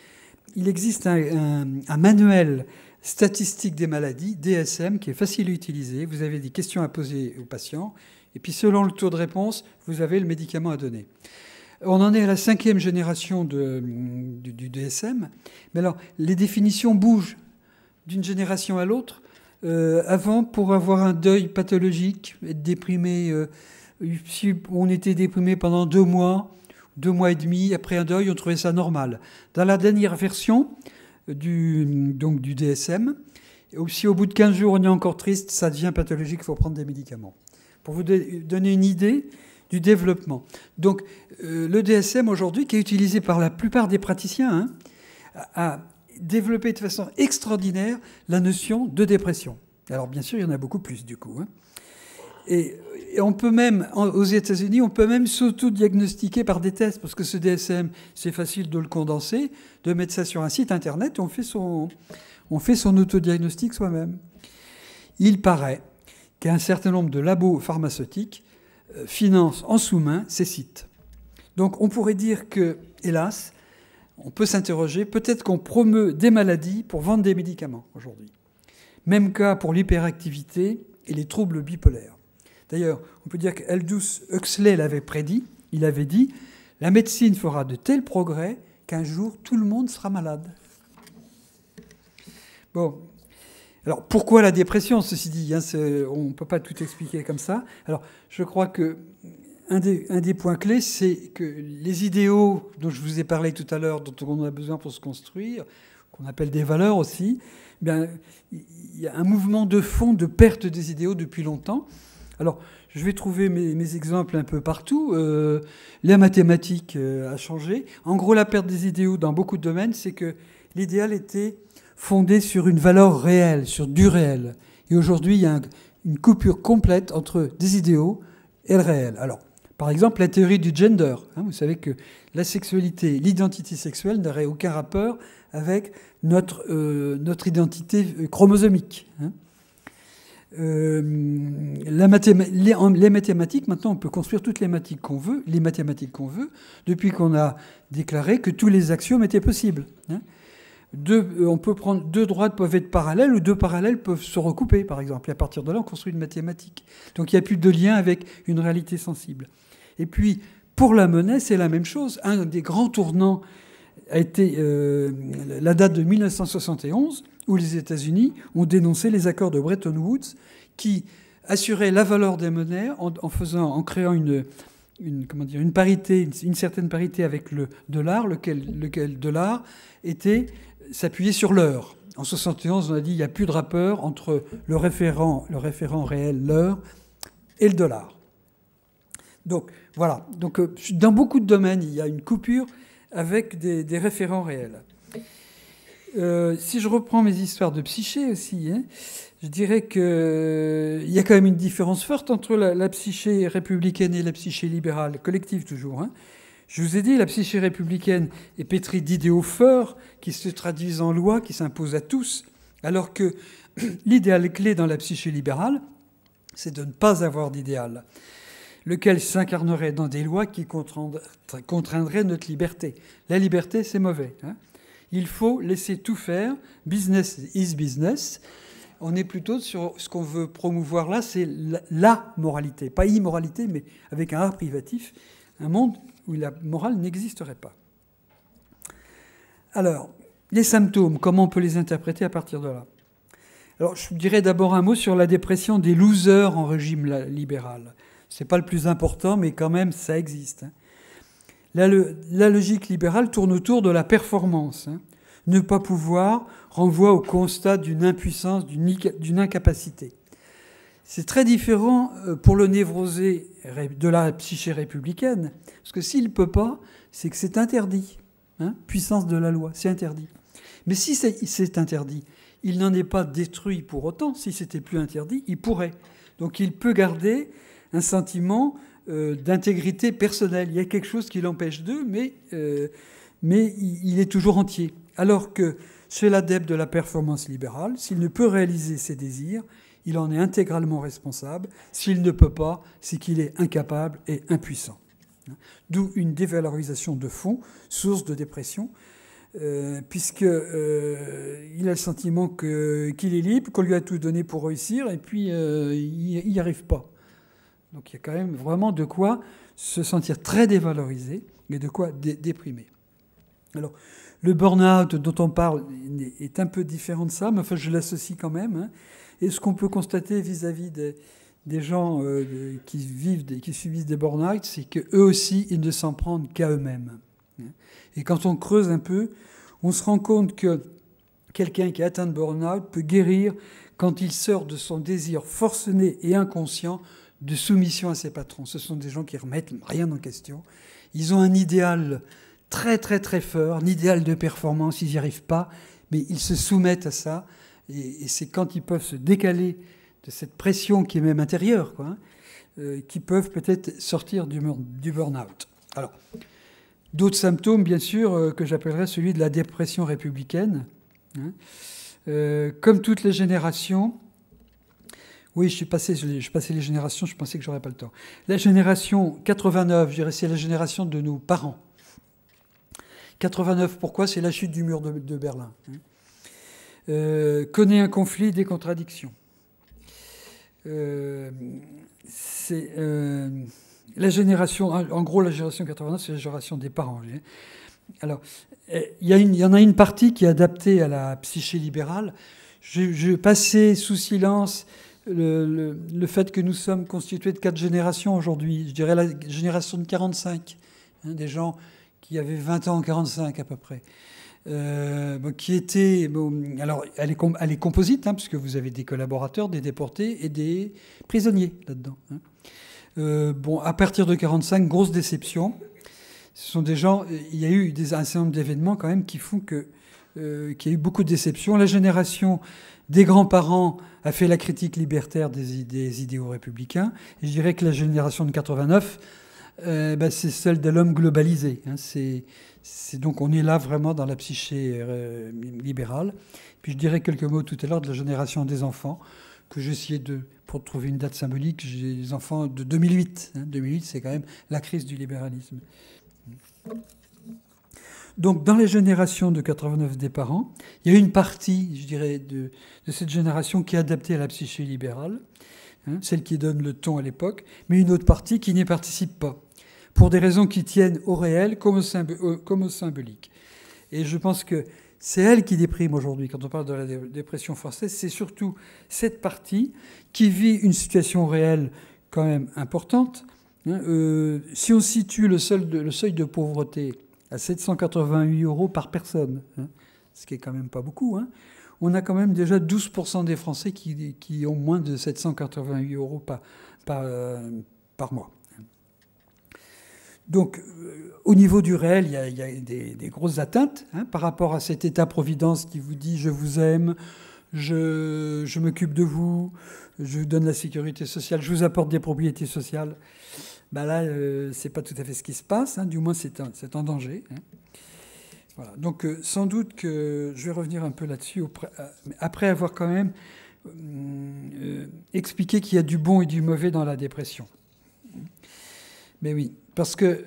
Il existe un manuel statistique des maladies, DSM, qui est facile à utiliser. Vous avez des questions à poser aux patients, et puis selon le taux de réponse, vous avez le médicament à donner. On en est à la 5e génération du DSM, mais alors les définitions bougent d'une génération à l'autre. Avant, pour avoir un deuil pathologique, être déprimé... Si on était déprimé pendant 2 mois, 2 mois et demi, après un deuil, on trouvait ça normal. Dans la dernière version du DSM, si au bout de 15 jours on est encore triste, ça devient pathologique, il faut prendre des médicaments. Pour vous donner une idée du développement. Donc le DSM aujourd'hui, qui est utilisé par la plupart des praticiens, a développé de façon extraordinaire la notion de dépression. Alors bien sûr, il y en a beaucoup plus du coup. Et on peut même, aux États-Unis, on peut même s'auto-diagnostiquer par des tests, parce que ce DSM, c'est facile de le condenser, de mettre ça sur un site internet, on fait son autodiagnostic soi-même. Il paraît qu'un certain nombre de labos pharmaceutiques financent en sous-main ces sites. Donc on pourrait dire que, hélas, on peut s'interroger, peut-être qu'on promeut des maladies pour vendre des médicaments aujourd'hui. Même cas pour l'hyperactivité et les troubles bipolaires. D'ailleurs, on peut dire qu'Aldous Huxley l'avait prédit. Il avait dit « La médecine fera de tels progrès qu'un jour, tout le monde sera malade. » Bon. Alors, pourquoi la dépression, ceci dit, hein, on ne peut pas tout expliquer comme ça. Alors, je crois que un des points clés, c'est que les idéaux dont je vous ai parlé tout à l'heure, dont on a besoin pour se construire, qu'on appelle des valeurs aussi, bien, il y a un mouvement de fond de perte des idéaux depuis longtemps. Alors, je vais trouver mes exemples un peu partout. La mathématique a changé. En gros, la perte des idéaux dans beaucoup de domaines, c'est que l'idéal était fondé sur une valeur réelle, sur du réel. Et aujourd'hui, il y a une coupure complète entre des idéaux et le réel. Alors, par exemple, la théorie du gender. Hein, vous savez que la sexualité, l'identité sexuelle n'aurait aucun rapport avec notre identité chromosomique. Hein. Les mathématiques, maintenant, on peut construire toutes les mathématiques qu'on veut, depuis qu'on a déclaré que tous les axiomes étaient possibles. Hein. On peut prendre deux droites peuvent être parallèles ou deux parallèles peuvent se recouper, par exemple. Et à partir de là, on construit une mathématique. Donc il n'y a plus de lien avec une réalité sensible. Et puis, pour la monnaie, c'est la même chose. Un des grands tournants a été la date de 1971, où les États-Unis ont dénoncé les accords de Bretton Woods qui assuraient la valeur des monnaies en créant une parité, une certaine parité avec le dollar, lequel dollar s'appuyait sur l'heure. En 71, on a dit il n'y a plus de rapport entre le référent réel, l'heure, et le dollar. Donc voilà. Donc dans beaucoup de domaines, il y a une coupure avec des référents réels. Si je reprends mes histoires de psyché aussi, hein, je dirais qu'il y a quand même une différence forte entre la psyché républicaine et la psyché libérale, collective toujours. Hein. Je vous ai dit, la psyché républicaine est pétrie d'idéaux forts qui se traduisent en lois, qui s'imposent à tous, alors que l'idéal clé dans la psyché libérale, c'est de ne pas avoir d'idéal, lequel s'incarnerait dans des lois qui contraindraient notre liberté. La liberté, c'est mauvais. Hein. Il faut laisser tout faire. Business is business. On est plutôt sur ce qu'on veut promouvoir là, c'est la moralité. Pas immoralité, mais avec un art privatif. Un monde où la morale n'existerait pas. Alors, les symptômes, comment on peut les interpréter à partir de là? Alors, je dirais d'abord un mot sur la dépression des losers en régime libéral. C'est pas le plus important, mais quand même, ça existe. Hein. La logique libérale tourne autour de la performance. Hein. Ne pas pouvoir renvoie au constat d'une impuissance, d'une incapacité. C'est très différent pour le névrosé de la psyché républicaine, parce que s'il ne peut pas, c'est que c'est interdit. Hein, puissance de la loi, c'est interdit. Mais si c'est interdit, il n'en est pas détruit pour autant. Si c'était plus interdit, il pourrait. Donc il peut garder un sentiment d'intégrité personnelle. Il y a quelque chose qui l'empêche d'eux, mais il est toujours entier. Alors que chez l'adepte de la performance libérale, s'il ne peut réaliser ses désirs, il en est intégralement responsable. S'il ne peut pas, c'est qu'il est incapable et impuissant. D'où une dévalorisation de fond, source de dépression, puisqu'il a le sentiment qu'il est libre, qu'on lui a tout donné pour réussir, et puis il n'y arrive pas. Donc il y a quand même vraiment de quoi se sentir très dévalorisé et de quoi déprimer. Alors, le burn-out dont on parle est un peu différent de ça, mais enfin je l'associe quand même. Hein. Et ce qu'on peut constater vis-à-vis des gens qui subissent des burn-out, c'est qu'eux aussi, ils ne s'en prennent qu'à eux-mêmes. Et quand on creuse un peu, on se rend compte que quelqu'un qui est atteint de burn-out peut guérir quand il sort de son désir forcené et inconscient de soumission à ses patrons. Ce sont des gens qui remettent rien en question. Ils ont un idéal très très très fort, un idéal de performance, ils n'y arrivent pas, mais ils se soumettent à ça, et c'est quand ils peuvent se décaler de cette pression qui est même intérieure, quoi, qu'ils peuvent peut-être sortir du burn-out. Alors, d'autres symptômes, bien sûr, que j'appellerais celui de la dépression républicaine. Hein. Comme toutes les générations, oui, je passais les générations, je pensais que j'aurais pas le temps. La génération 89, je dirais, c'est la génération de nos parents. 89, pourquoi? C'est la chute du mur de Berlin. Connaît un conflit, des contradictions. C'est la génération, en gros, la génération 89, c'est la génération des parents. Alors, il y en a une partie qui est adaptée à la psyché libérale. Je passais sous silence le fait que nous sommes constitués de 4 générations aujourd'hui. Je dirais la génération de 45, hein, des gens qui avaient 20 ans en 45 à peu près. Qui étaient... alors, elle est composite, hein, puisque vous avez des collaborateurs, des déportés et des prisonniers là-dedans. Hein. À partir de 45, grosse déception. Ce sont des gens... Il y a eu un certain nombre d'événements quand même qui font qu'il y a eu beaucoup de déceptions. La génération des grands-parents a fait la critique libertaire des idéaux républicains. Et je dirais que la génération de 89, c'est celle de l'homme globalisé. Hein. Donc on est là vraiment dans la psyché libérale. Puis je dirais quelques mots tout à l'heure de la génération des enfants, que j'essayais pour trouver une date symbolique, j'ai les enfants de 2008. Hein. 2008, c'est quand même la crise du libéralisme. Donc, dans les générations de 89 des parents, il y a une partie, je dirais, de cette génération qui est adaptée à la psyché libérale, hein, celle qui donne le ton à l'époque, mais une autre partie qui n'y participe pas, pour des raisons qui tiennent au réel comme au symbolique. Et je pense que c'est elle qui déprime aujourd'hui. Quand on parle de la dépression française, c'est surtout cette partie qui vit une situation réelle quand même importante. Hein, si on situe le seuil de pauvreté à 788 € par personne, hein, ce qui est quand même pas beaucoup, hein, on a quand même déjà 12% des Français qui ont moins de 788 € par mois. Donc, au niveau du réel, il y a des grosses atteintes hein, par rapport à cet État-providence qui vous dit « je vous aime, je m'occupe de vous, je vous donne la sécurité sociale, je vous apporte des propriétés sociales ». Ben là, c'est pas tout à fait ce qui se passe, hein, du moins c'est en danger. Hein. Voilà. Donc sans doute que je vais revenir un peu là-dessus après avoir quand même expliqué qu'il y a du bon et du mauvais dans la dépression. Mais oui, parce que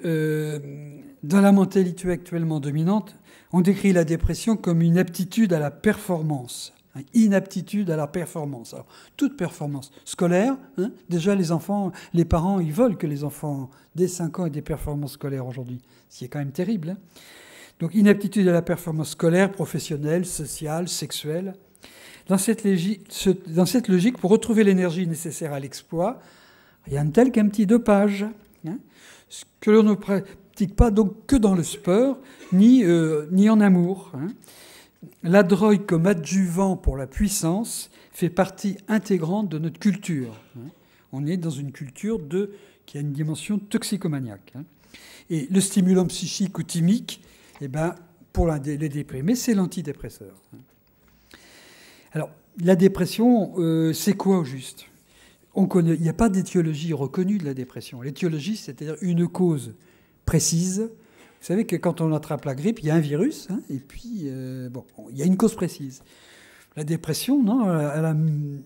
dans la mentalité actuellement dominante, on décrit la dépression comme une aptitude à la performance. Inaptitude à la performance. Alors, toute performance scolaire, hein, déjà les parents, ils veulent que les enfants dès 5 ans aient des performances scolaires aujourd'hui, ce qui est quand même terrible. Hein. Donc inaptitude à la performance scolaire, professionnelle, sociale, sexuelle. Dans cette logique, pour retrouver l'énergie nécessaire à l'exploit, rien de tel qu'un petit dopage, hein, ce que l'on ne pratique pas donc que dans le sport, ni en amour. Hein. La drogue comme adjuvant pour la puissance fait partie intégrante de notre culture. On est dans une culture qui a une dimension toxicomaniaque. Et le stimulant psychique ou thymique, pour les déprimés, c'est l'antidépresseur. Alors, la dépression, c'est quoi au juste ? Il n'y a pas d'étiologie reconnue de la dépression. L'étiologie, c'est-à-dire une cause précise. Vous savez que quand on attrape la grippe, il y a un virus, hein, et puis, il y a une cause précise. La dépression, non,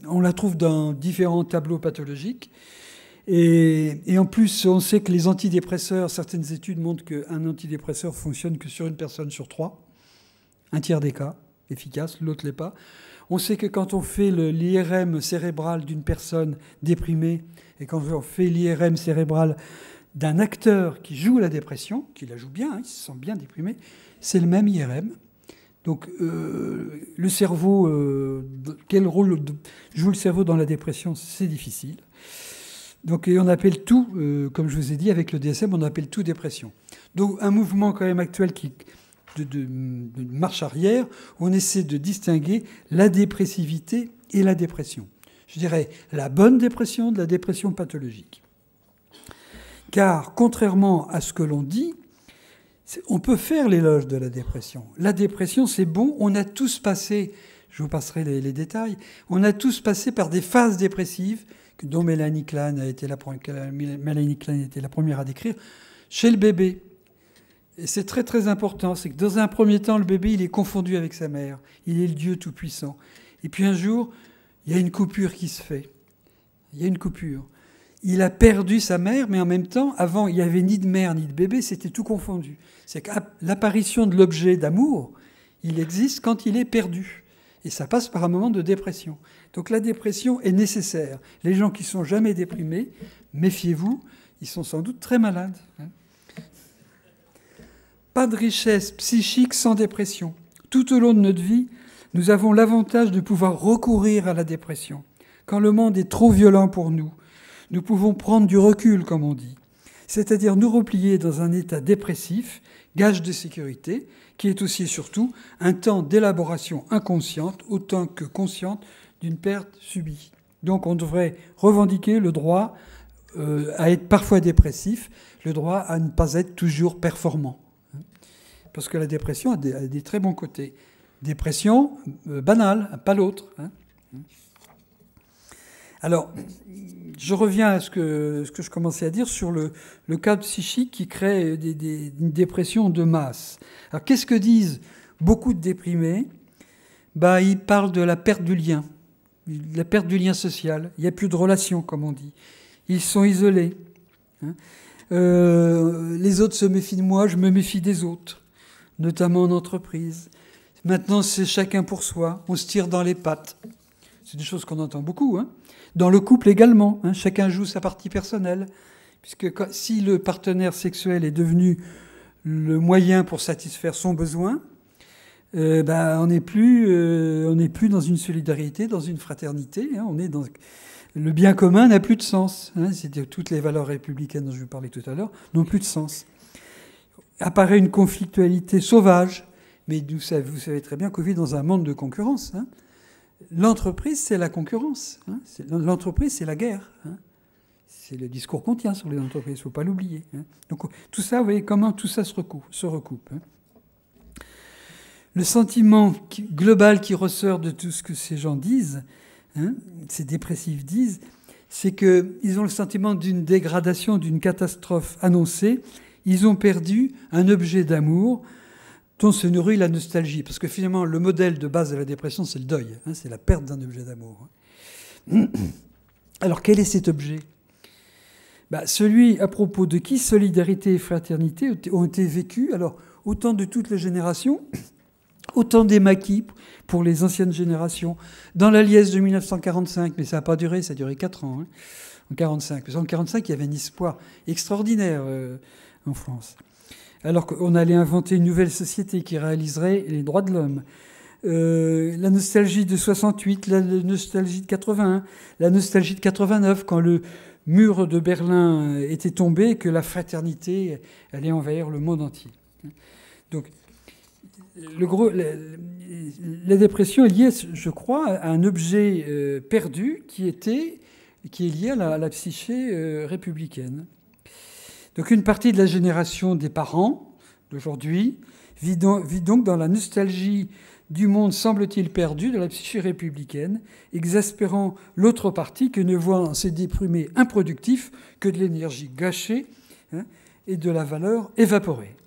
on la trouve dans différents tableaux pathologiques. Et en plus, on sait que les antidépresseurs, certaines études montrent qu'un antidépresseur fonctionne que sur une personne sur 3, un tiers des cas, efficace, l'autre l'est pas. On sait que quand on fait l'IRM cérébral d'une personne déprimée, et quand on fait l'IRM cérébral d'un acteur qui joue la dépression, qui la joue bien, hein, il se sent bien déprimé, c'est le même IRM. Donc le cerveau, quel rôle joue le cerveau dans la dépression, c'est difficile. Donc et on appelle tout, comme je vous ai dit, avec le DSM, on appelle tout dépression. Donc un mouvement quand même actuel de marche arrière, où on essaie de distinguer la dépressivité et la dépression. Je dirais la bonne dépression de la dépression pathologique. Car, contrairement à ce que l'on dit, on peut faire l'éloge de la dépression. La dépression, c'est bon, on a tous passé, je vous passerai les détails, on a tous passé par des phases dépressives, dont Mélanie Klein a été la première à décrire, chez le bébé. Et c'est très très important, c'est que dans un premier temps, le bébé, il est confondu avec sa mère, il est le Dieu tout-puissant. Et puis un jour, il y a une coupure qui se fait. Il y a une coupure. Il a perdu sa mère, mais en même temps, avant, il n'y avait ni de mère ni de bébé, c'était tout confondu. C'est que l'apparition de l'objet d'amour, il existe quand il est perdu. Et ça passe par un moment de dépression. Donc la dépression est nécessaire. Les gens qui ne sont jamais déprimés, méfiez-vous, ils sont sans doute très malades. Pas de richesse psychique sans dépression. Tout au long de notre vie, Nous avons l'avantage de pouvoir recourir à la dépression. Quand le monde est trop violent pour nous, nous pouvons prendre du recul, comme on dit. C'est-à-dire nous replier dans un état dépressif, gage de sécurité, qui est aussi et surtout un temps d'élaboration inconsciente, autant que consciente, d'une perte subie. Donc on devrait revendiquer le droit à être parfois dépressif, le droit à ne pas être toujours performant. Parce que la dépression a des très bons côtés. Dépression banale, pas l'autre. Alors, je reviens à ce que je commençais à dire sur le cadre psychique qui crée une dépression de masse. Alors, qu'est-ce que disent beaucoup de déprimés ? Ils parlent de la perte du lien social. Il n'y a plus de relations, comme on dit. Ils sont isolés. Les autres se méfient de moi, je me méfie des autres, notamment en entreprise. Maintenant, c'est chacun pour soi. On se tire dans les pattes. C'est des choses qu'on entend beaucoup. Dans le couple également. Chacun joue sa partie personnelle. Puisque si le partenaire sexuel est devenu le moyen pour satisfaire son besoin, on n'est plus dans une solidarité, dans une fraternité. On est dans... Le bien commun n'a plus de sens. C'est-à-dire toutes les valeurs républicaines dont je vous parlais tout à l'heure n'ont plus de sens. Apparaît une conflictualité sauvage. Mais vous savez très bien qu'on vit dans un monde de concurrence. L'entreprise, c'est la concurrence. L'entreprise, c'est la guerre. C'est le discours qu'on tient sur les entreprises, il ne faut pas l'oublier. Donc tout ça, vous voyez comment tout ça se recoupe. Le sentiment global qui ressort de tout ce que ces gens disent, ces dépressifs disent, c'est qu'ils ont le sentiment d'une dégradation, d'une catastrophe annoncée. Ils ont perdu un objet d'amour dont se nourrit la nostalgie. Parce que finalement, le modèle de base de la dépression, c'est le deuil. C'est la perte d'un objet d'amour. Alors, quel est cet objet ? Celui à propos de qui solidarité et fraternité ont été vécus, alors, autant de toutes les générations, autant des maquis pour les anciennes générations, dans la liesse de 1945, mais ça n'a pas duré, ça a duré 4 ans, en 1945. Parce qu'en 1945, il y avait un espoir extraordinaire en France. Alors qu'on allait inventer une nouvelle société qui réaliserait les droits de l'homme. La nostalgie de 68, la nostalgie de 81, la nostalgie de 89, quand le mur de Berlin était tombé et que la fraternité allait envahir le monde entier. Donc, la dépression est liée, je crois, à un objet perdu qui est lié à la psyché républicaine. Donc une partie de la génération des parents d'aujourd'hui vit donc dans la nostalgie du monde, semble-t-il, perdu de la psyché républicaine, exaspérant l'autre partie que ne voit en ces déprimés improductifs que de l'énergie gâchée et de la valeur évaporée.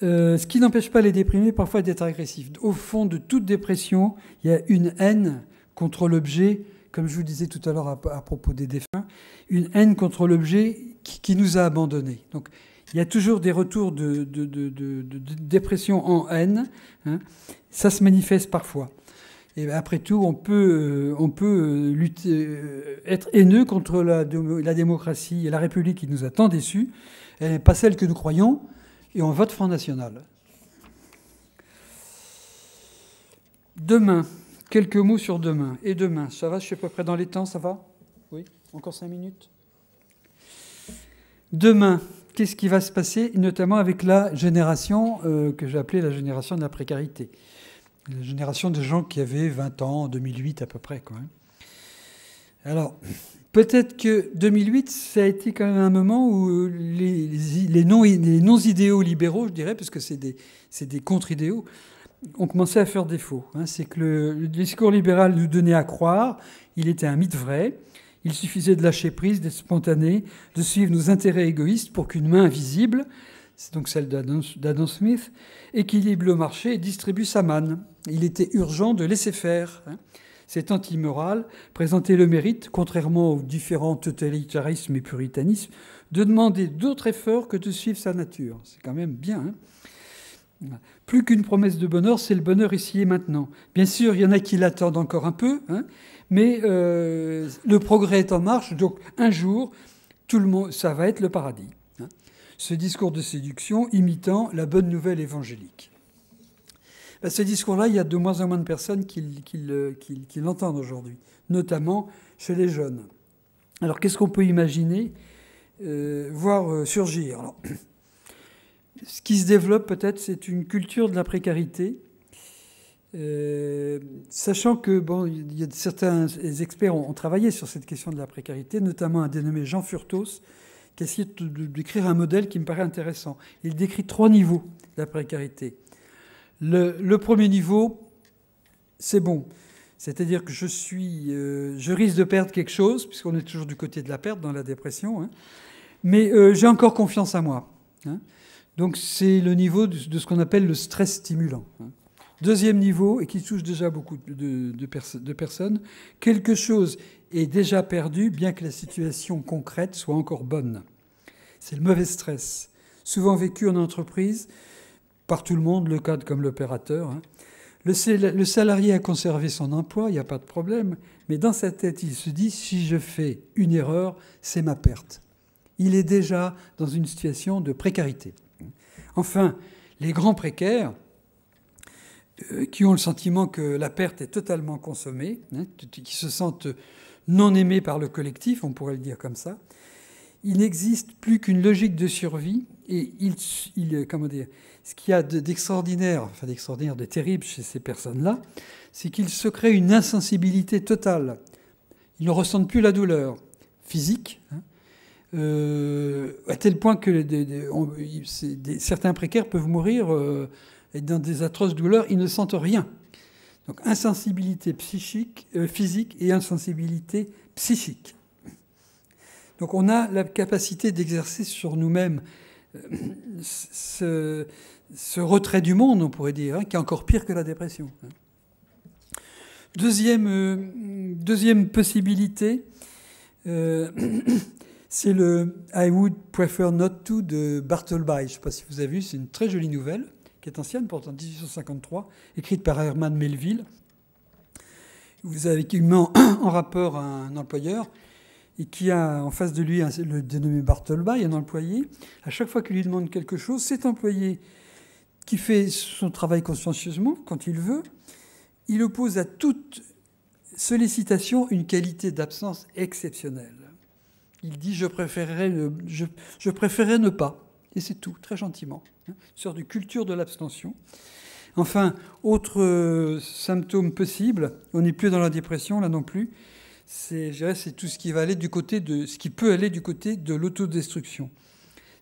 Ce qui n'empêche pas les déprimés parfois d'être agressifs. Au fond de toute dépression, il y a une haine contre l'objet, comme je vous disais tout à l'heure à propos des défunts, une haine contre l'objet qui nous a abandonnés. Donc il y a toujours des retours de dépression en haine. Ça se manifeste parfois. Et après tout, on peut lutter, être haineux contre la démocratie et la République qui nous a tant déçus. Elle n'est pas celle que nous croyons, et on vote Front National. Demain, quelques mots sur demain. Et demain, ça va, je suis à peu près dans les temps, ça va ? Oui ? Encore 5 minutes ? Demain, qu'est-ce qui va se passer, notamment avec la génération que j'ai appelée la génération de la précarité. La génération de gens qui avaient 20 ans, en 2008 à peu près, quoi. Alors, peut-être que 2008, ça a été quand même un moment où les non-idéaux libéraux, je dirais, parce que c'est des contre-idéaux, ont commencé à faire défaut. C'est que le discours libéral nous donnait à croire, il était un mythe vrai, il suffisait de lâcher prise, d'être spontané, de suivre nos intérêts égoïstes pour qu'une main invisible, c'est donc celle d'Adam Smith, équilibre le marché et distribue sa manne. Il était urgent de laisser faire. C'est anti-moral, présenter le mérite, contrairement aux différents totalitarismes et puritanismes, de demander d'autres efforts que de suivre sa nature. C'est quand même bien. Plus qu'une promesse de bonheur, c'est le bonheur ici et maintenant. Bien sûr, il y en a qui l'attendent encore un peu, mais le progrès est en marche, donc un jour, tout le monde, ça va être le paradis. Ce discours de séduction imitant la bonne nouvelle évangélique. Ce discours-là, il y a de moins en moins de personnes qui l'entendent aujourd'hui, notamment chez les jeunes. Alors, qu'est-ce qu'on peut imaginer voir surgir? Alors, ce qui se développe peut-être, c'est une culture de la précarité, sachant que il y a certains experts ont travaillé sur cette question de la précarité, notamment un dénommé Jean Furtos, qui a essayé d'écrire un modèle qui me paraît intéressant. Il décrit 3 niveaux de la précarité. Le premier niveau, c'est bon. C'est-à-dire que je risque de perdre quelque chose, puisqu'on est toujours du côté de la perte dans la dépression, hein, mais j'ai encore confiance en moi. Hein. Donc c'est le niveau de ce qu'on appelle le stress stimulant. Hein. Deuxième niveau, et qui touche déjà beaucoup de personnes, quelque chose est déjà perdu, bien que la situation concrète soit encore bonne. C'est le mauvais stress, souvent vécu en entreprise, par tout le monde, le cadre comme l'opérateur. Hein. Le salarié a conservé son emploi, il n'y a pas de problème, mais dans sa tête, il se dit, si je fais une erreur, c'est ma perte. Il est déjà dans une situation de précarité. Enfin, les grands précaires, qui ont le sentiment que la perte est totalement consommée, hein, qui se sentent non aimés par le collectif, on pourrait le dire comme ça, il n'existe plus qu'une logique de survie, et ce qu'il y a d'extraordinaire, de terrible chez ces personnes-là, c'est qu'ils se créent une insensibilité totale. Ils ne ressentent plus la douleur physique, hein, à tel point que certains précaires peuvent mourir et dans des atroces douleurs, ils ne sentent rien. Donc insensibilité physique et insensibilité psychique. Donc on a la capacité d'exercer sur nous-mêmes ce retrait du monde, on pourrait dire, hein, qui est encore pire que la dépression. Deuxième possibilité, c'est le « I would prefer not to » de Bartleby. Je ne sais pas si vous avez vu, c'est une très jolie nouvelle, qui est ancienne, pourtant 1853, écrite par Herman Melville. Vous avez qui met en rapport un employeur et qui a en face de lui le dénommé Bartleby, un employé. À chaque fois qu'il lui demande quelque chose, cet employé qui fait son travail consciencieusement, quand il veut, il oppose à toute sollicitation une qualité d'absence exceptionnelle. Il dit « je préférerais ne pas ». Et c'est tout, très gentiment. Une sorte de culture de l'abstention. Enfin, autre symptôme possible, on n'est plus dans la dépression, là non plus, c'est tout ce qui va aller ce qui peut aller du côté de l'autodestruction.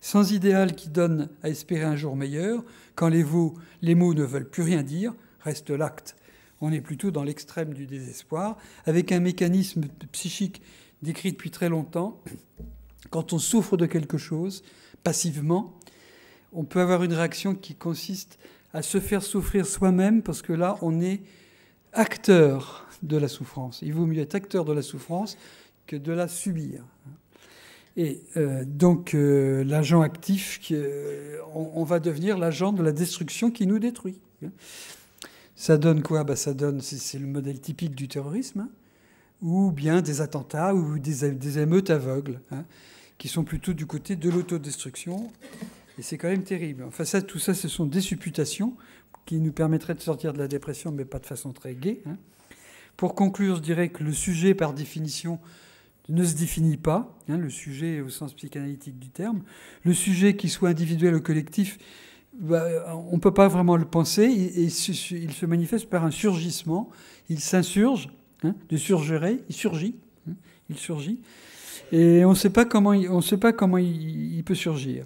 Sans idéal qui donne à espérer un jour meilleur, quand les mots ne veulent plus rien dire, reste l'acte. On est plutôt dans l'extrême du désespoir, avec un mécanisme psychique décrit depuis très longtemps. Quand on souffre de quelque chose, passivement, on peut avoir une réaction qui consiste à se faire souffrir soi-même, parce que là, on est acteur de la souffrance. Il vaut mieux être acteur de la souffrance que de la subir. Et donc, l'agent actif, on va devenir l'agent de la destruction qui nous détruit. Ça donne quoi ? Ça donne, c'est le modèle typique du terrorisme, hein, ou bien des attentats, ou des émeutes aveugles, hein, qui sont plutôt du côté de l'autodestruction. Et c'est quand même terrible. Enfin, tout ça, ce sont des supputations qui nous permettraient de sortir de la dépression, mais pas de façon très gaie. Hein. Pour conclure, je dirais que le sujet, par définition, ne se définit pas, hein, le sujet au sens psychanalytique du terme. Le sujet, qu'il soit individuel ou collectif, on ne peut pas vraiment le penser, et il se manifeste par un surgissement. Il s'insurge, hein, de surgérer, il surgit, hein, il surgit, et on ne sait pas comment il peut surgir.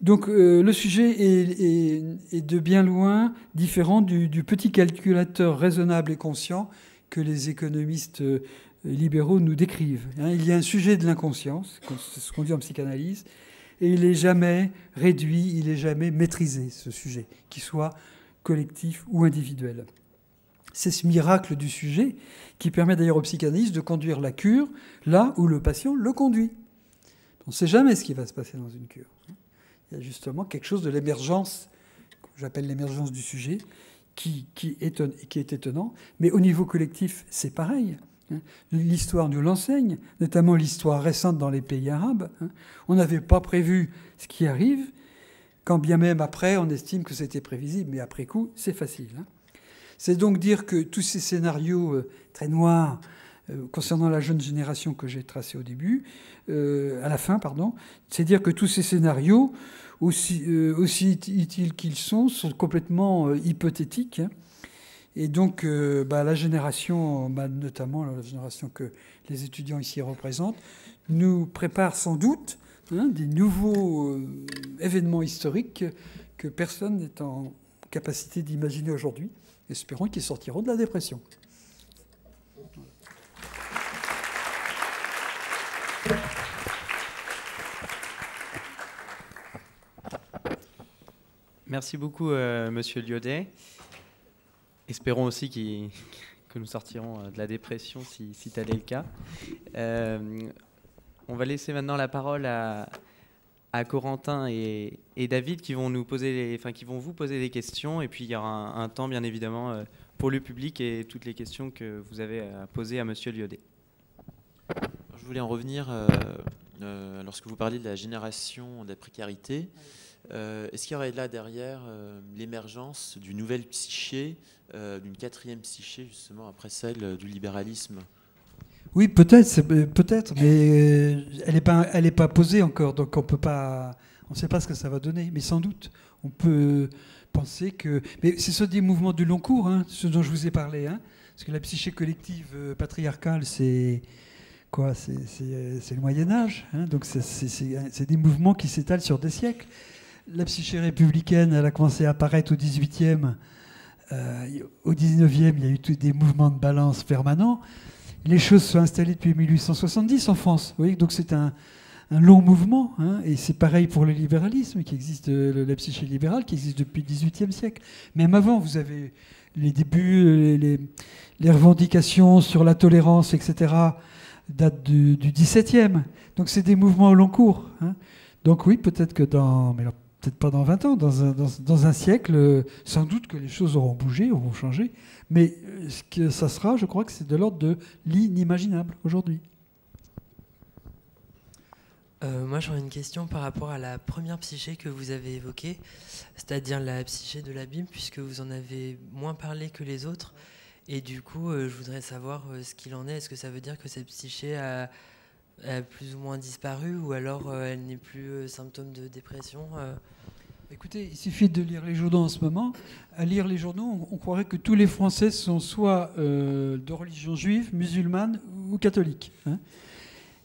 Donc le sujet est de bien loin différent du petit calculateur raisonnable et conscient que les économistes libéraux nous décrivent. Il y a un sujet de l'inconscience, c'est ce qu'on dit en psychanalyse, et il n'est jamais réduit, il n'est jamais maîtrisé, ce sujet, qu'il soit collectif ou individuel. C'est ce miracle du sujet qui permet d'ailleurs aux psychanalystes de conduire la cure là où le patient le conduit. On ne sait jamais ce qui va se passer dans une cure. Il y a justement quelque chose de l'émergence, que j'appelle l'émergence du sujet, qui est étonnant. Mais au niveau collectif, c'est pareil. L'histoire nous l'enseigne, notamment l'histoire récente dans les pays arabes. On n'avait pas prévu ce qui arrive. Quand bien même après, on estime que c'était prévisible, mais après coup, c'est facile. Hein. C'est donc dire que tous ces scénarios très noirs concernant la jeune génération que j'ai tracé au début, à la fin, pardon, c'est dire que tous ces scénarios, aussi utiles qu'ils sont complètement hypothétiques. Hein. Et donc, la génération, notamment la génération que les étudiants ici représentent, nous prépare sans doute des nouveaux événements historiques que personne n'est en capacité d'imaginer aujourd'hui. Espérons qu'ils sortiront de la dépression. Merci beaucoup, Monsieur Lyodet. Espérons aussi que nous sortirons de la dépression si tel est le cas. On va laisser maintenant la parole à Corentin et David qui vont vous poser des questions. Et puis il y aura un temps, bien évidemment, pour le public et toutes les questions que vous avez à poser à Monsieur Lyodet. Je voulais en revenir lorsque vous parliez de la génération de la précarité. Est-ce qu'il y aurait là derrière l'émergence d'une nouvelle psyché, d'une quatrième psyché justement après celle du libéralisme? Oui, peut-être, mais elle n'est pas posée encore, donc on ne sait pas ce que ça va donner, mais sans doute on peut penser que, mais c'est ça des mouvements de long cours, hein, ce dont je vous ai parlé, hein, parce que la psyché collective patriarcale, c'est quoi? C'est le Moyen Âge, hein, donc c'est des mouvements qui s'étalent sur des siècles. La psyché républicaine, elle a commencé à apparaître au XVIIIe. Au XIXe, il y a eu des mouvements de balance permanents. Les choses sont installées depuis 1870 en France. Vous voyez, donc c'est un long mouvement. Hein, et c'est pareil pour le libéralisme, qui existe, la psyché libérale, qui existe depuis le XVIIIe siècle. Même avant, vous avez les débuts, les revendications sur la tolérance, etc., datent du XVIIe. Donc c'est des mouvements au long cours. Hein. Donc oui, peut-être que peut-être pas dans 20 ans, dans un siècle, sans doute que les choses auront bougé, auront changé. Mais ce que ça sera, je crois que c'est de l'ordre de l'inimaginable aujourd'hui. Moi, j'aurais une question par rapport à la première psyché que vous avez évoquée, c'est-à-dire la psyché de l'abîme, puisque vous en avez moins parlé que les autres. Et du coup, je voudrais savoir ce qu'il en est. Est-ce que ça veut dire que cette psyché a plus ou moins disparu, ou alors elle n'est plus symptôme de dépression? Écoutez, il suffit de lire les journaux en ce moment. À lire les journaux, on croirait que tous les Français sont soit de religion juive, musulmane ou catholique. Hein.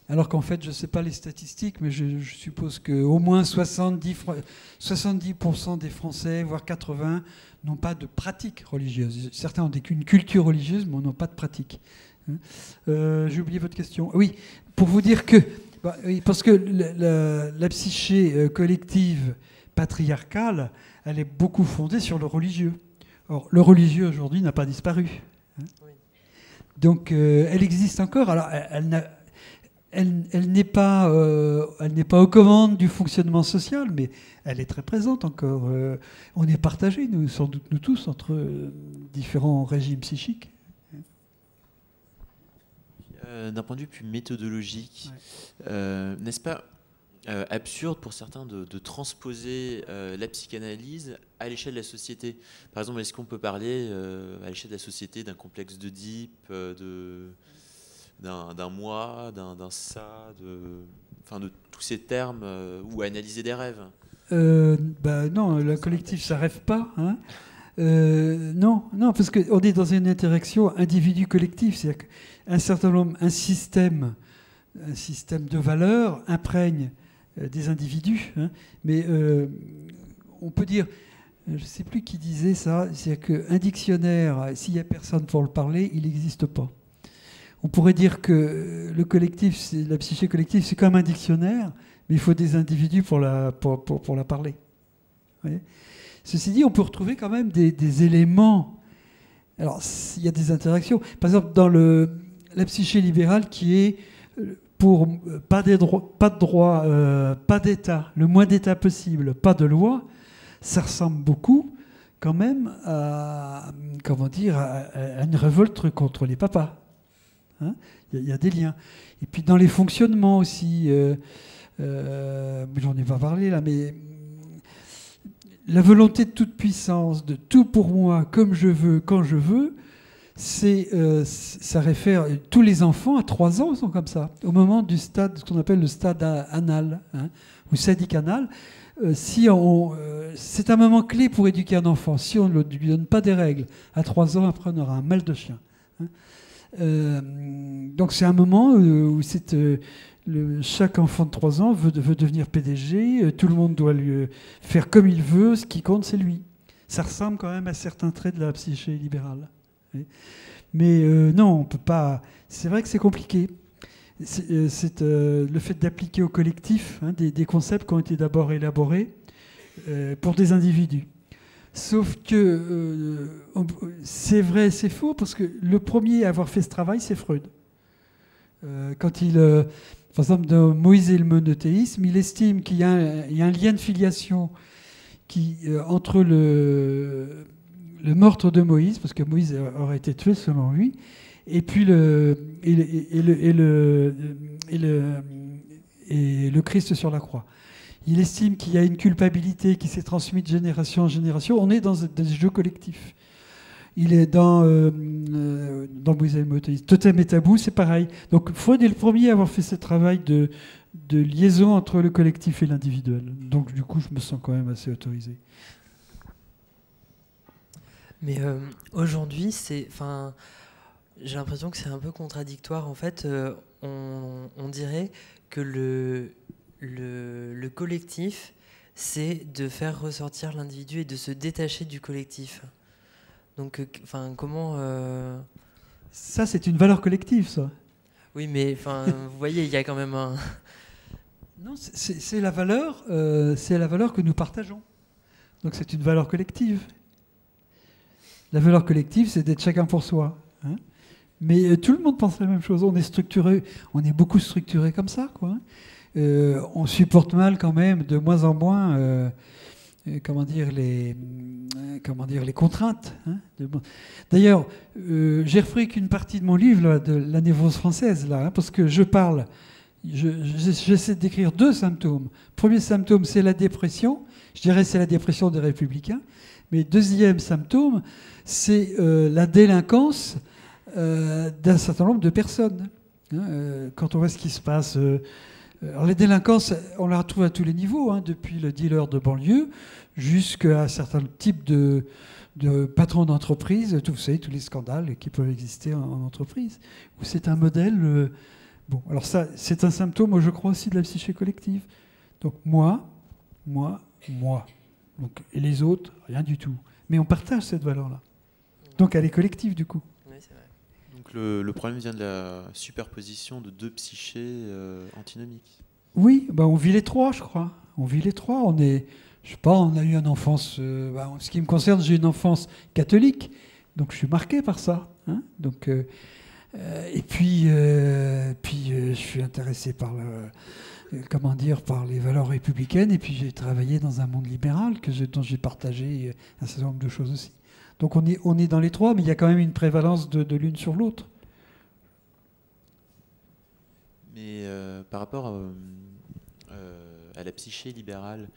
Alors qu'en fait, je ne sais pas les statistiques, mais je suppose qu'au moins 70% des Français, voire 80%, n'ont pas de pratique religieuse. Certains ont une culture religieuse, mais n'ont pas de pratique. Hein. J'ai oublié votre question. Oui, pour vous dire que... parce que la psyché collective patriarcale, elle est beaucoup fondée sur le religieux. Or, le religieux aujourd'hui n'a pas disparu. Hein. Oui. Donc, elle existe encore. Alors, elle n'est pas aux commandes du fonctionnement social, mais elle est très présente encore. On est partagés, sans doute nous tous, entre différents régimes psychiques. D'un point de vue plus méthodologique, n'est-ce pas absurde pour certains de transposer la psychanalyse à l'échelle de la société? Par exemple, est-ce qu'on peut parler à l'échelle de la société d'un complexe d'Oedipe, d'un moi, d'un ça, de tous ces termes, ou analyser des rêves? Non, le collectif, ça rêve pas. Hein. Non, parce qu'on est dans une interaction individu-collectif, c'est-à-dire qu'un certain nombre, un système de valeurs imprègne des individus. Hein, mais on peut dire, je ne sais plus qui disait ça, c'est-à-dire qu'un dictionnaire, s'il n'y a personne pour le parler, il n'existe pas. On pourrait dire que le collectif, la psyché collective, c'est comme un dictionnaire, mais il faut des individus pour la parler. Vous voyez ? Ceci dit, on peut retrouver quand même des éléments. Alors, il y a des interactions. Par exemple, dans la psyché libérale qui est pour pas de droit, pas d'État, le moins d'État possible, pas de loi, ça ressemble beaucoup quand même à une révolte contre les papas. Hein, il y a des liens. Et puis dans les fonctionnements aussi, j'en ai pas parlé là, mais la volonté de toute puissance, de tout pour moi, comme je veux, quand je veux, ça réfère. Tous les enfants à 3 ans sont comme ça. Au moment du stade, ce qu'on appelle le stade anal, hein, ou sadique anal, c'est un moment clé pour éduquer un enfant. Si on ne lui donne pas des règles à 3 ans, après on aura un mal de chien. Hein. Donc c'est un moment où chaque enfant de 3 ans veut devenir PDG, tout le monde doit lui faire comme il veut, ce qui compte c'est lui. Ça ressemble quand même à certains traits de la psyché libérale. Mais non, on peut pas. C'est vrai que c'est compliqué. C'est le fait d'appliquer au collectif hein, des concepts qui ont été d'abord élaborés pour des individus. Sauf que c'est vrai, c'est faux, parce que le premier à avoir fait ce travail, c'est Freud. Quand par exemple, dans Moïse et le monothéisme, il estime qu'il y a un lien de filiation entre le meurtre de Moïse, parce que Moïse aurait été tué selon lui, et puis le Christ sur la croix. Il estime qu'il y a une culpabilité qui s'est transmise de génération en génération. On est dans des jeux collectifs. Il est dans Moïse et le monothéisme. Totem et tabou, c'est pareil. Donc Freud est le premier à avoir fait ce travail de liaison entre le collectif et l'individuel. Donc du coup, je me sens quand même assez autorisé. Mais aujourd'hui, j'ai l'impression que c'est un peu contradictoire. En fait, on dirait que le collectif, c'est de faire ressortir l'individu et de se détacher du collectif. Donc, comment... Ça, c'est une valeur collective, ça. Oui, mais vous voyez, il y a quand même un... Non, c'est la valeur que nous partageons. Donc c'est une valeur collective. La valeur collective, c'est d'être chacun pour soi. Hein. Mais tout le monde pense la même chose. On est structuré, on est beaucoup structuré comme ça, quoi. On supporte mal quand même, de moins en moins, les contraintes. Hein. D'ailleurs, j'ai repris qu'une partie de mon livre là, de la névrose française, là, hein, parce que j'essaie de décrire 2 symptômes. Premier symptôme, c'est la dépression. Je dirais c'est la dépression des républicains. Mais deuxième symptôme, c'est la délinquance d'un certain nombre de personnes. Hein, quand on voit ce qui se passe... alors les délinquances, on la retrouve à tous les niveaux, hein, depuis le dealer de banlieue jusqu'à certains types de patrons d'entreprise, vous savez, tous les scandales qui peuvent exister en entreprise. C'est un modèle... bon, alors ça, c'est un symptôme, je crois, aussi de la psyché collective. Donc moi... Donc, et les autres, rien du tout. Mais on partage cette valeur-là. Donc elle est collective, du coup. Oui, c'est vrai. Donc le problème vient de la superposition de 2 psychés antinomiques. Oui, on vit les 3, je crois. On vit les 3. On est, je sais pas, on a eu une enfance... en ce qui me concerne, j'ai une enfance catholique. Donc je suis marqué par ça. Hein, donc, et puis je suis intéressé par par les valeurs républicaines, et puis j'ai travaillé dans un monde libéral dont j'ai partagé un certain nombre de choses aussi. Donc on est dans les 3, mais il y a quand même une prévalence de l'une sur l'autre. Mais par rapport à la psyché libérale,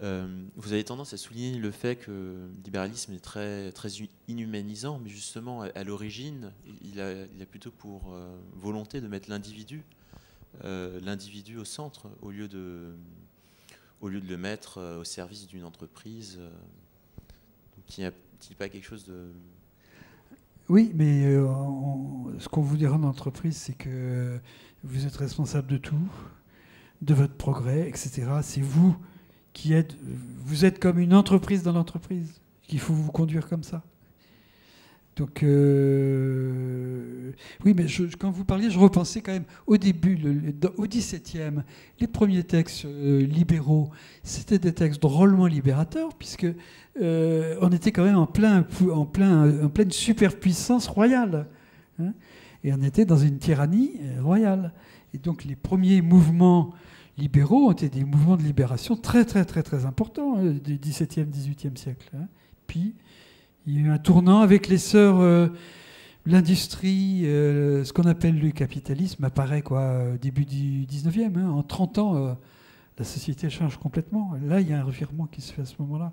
vous avez tendance à souligner le fait que le libéralisme est très, très inhumanisant, mais justement, à l'origine, il a plutôt pour volonté de mettre l'individu au centre, au lieu de le mettre au service d'une entreprise. Qui n'est pas quelque chose de... Oui, mais ce qu'on vous dira en entreprise, c'est que vous êtes responsable de tout, de votre progrès, etc. C'est vous qui êtes... Vous êtes comme une entreprise dans l'entreprise. Il faut vous conduire comme ça. Donc, oui, mais quand vous parliez, je repensais quand même au début, au XVIIe, les premiers textes libéraux, c'était des textes drôlement libérateurs, puisque on était quand même en pleine superpuissance royale. Hein, et on était dans une tyrannie royale. Et donc, les premiers mouvements libéraux ont été des mouvements de libération très, très, très, très importants du XVIIe, XVIIIe siècle. Hein. Puis, il y a eu un tournant avec l'essor, l'industrie, ce qu'on appelle le capitalisme apparaît début du 19e. Hein. En 30 ans, la société change complètement. Là, il y a un revirement qui se fait à ce moment-là.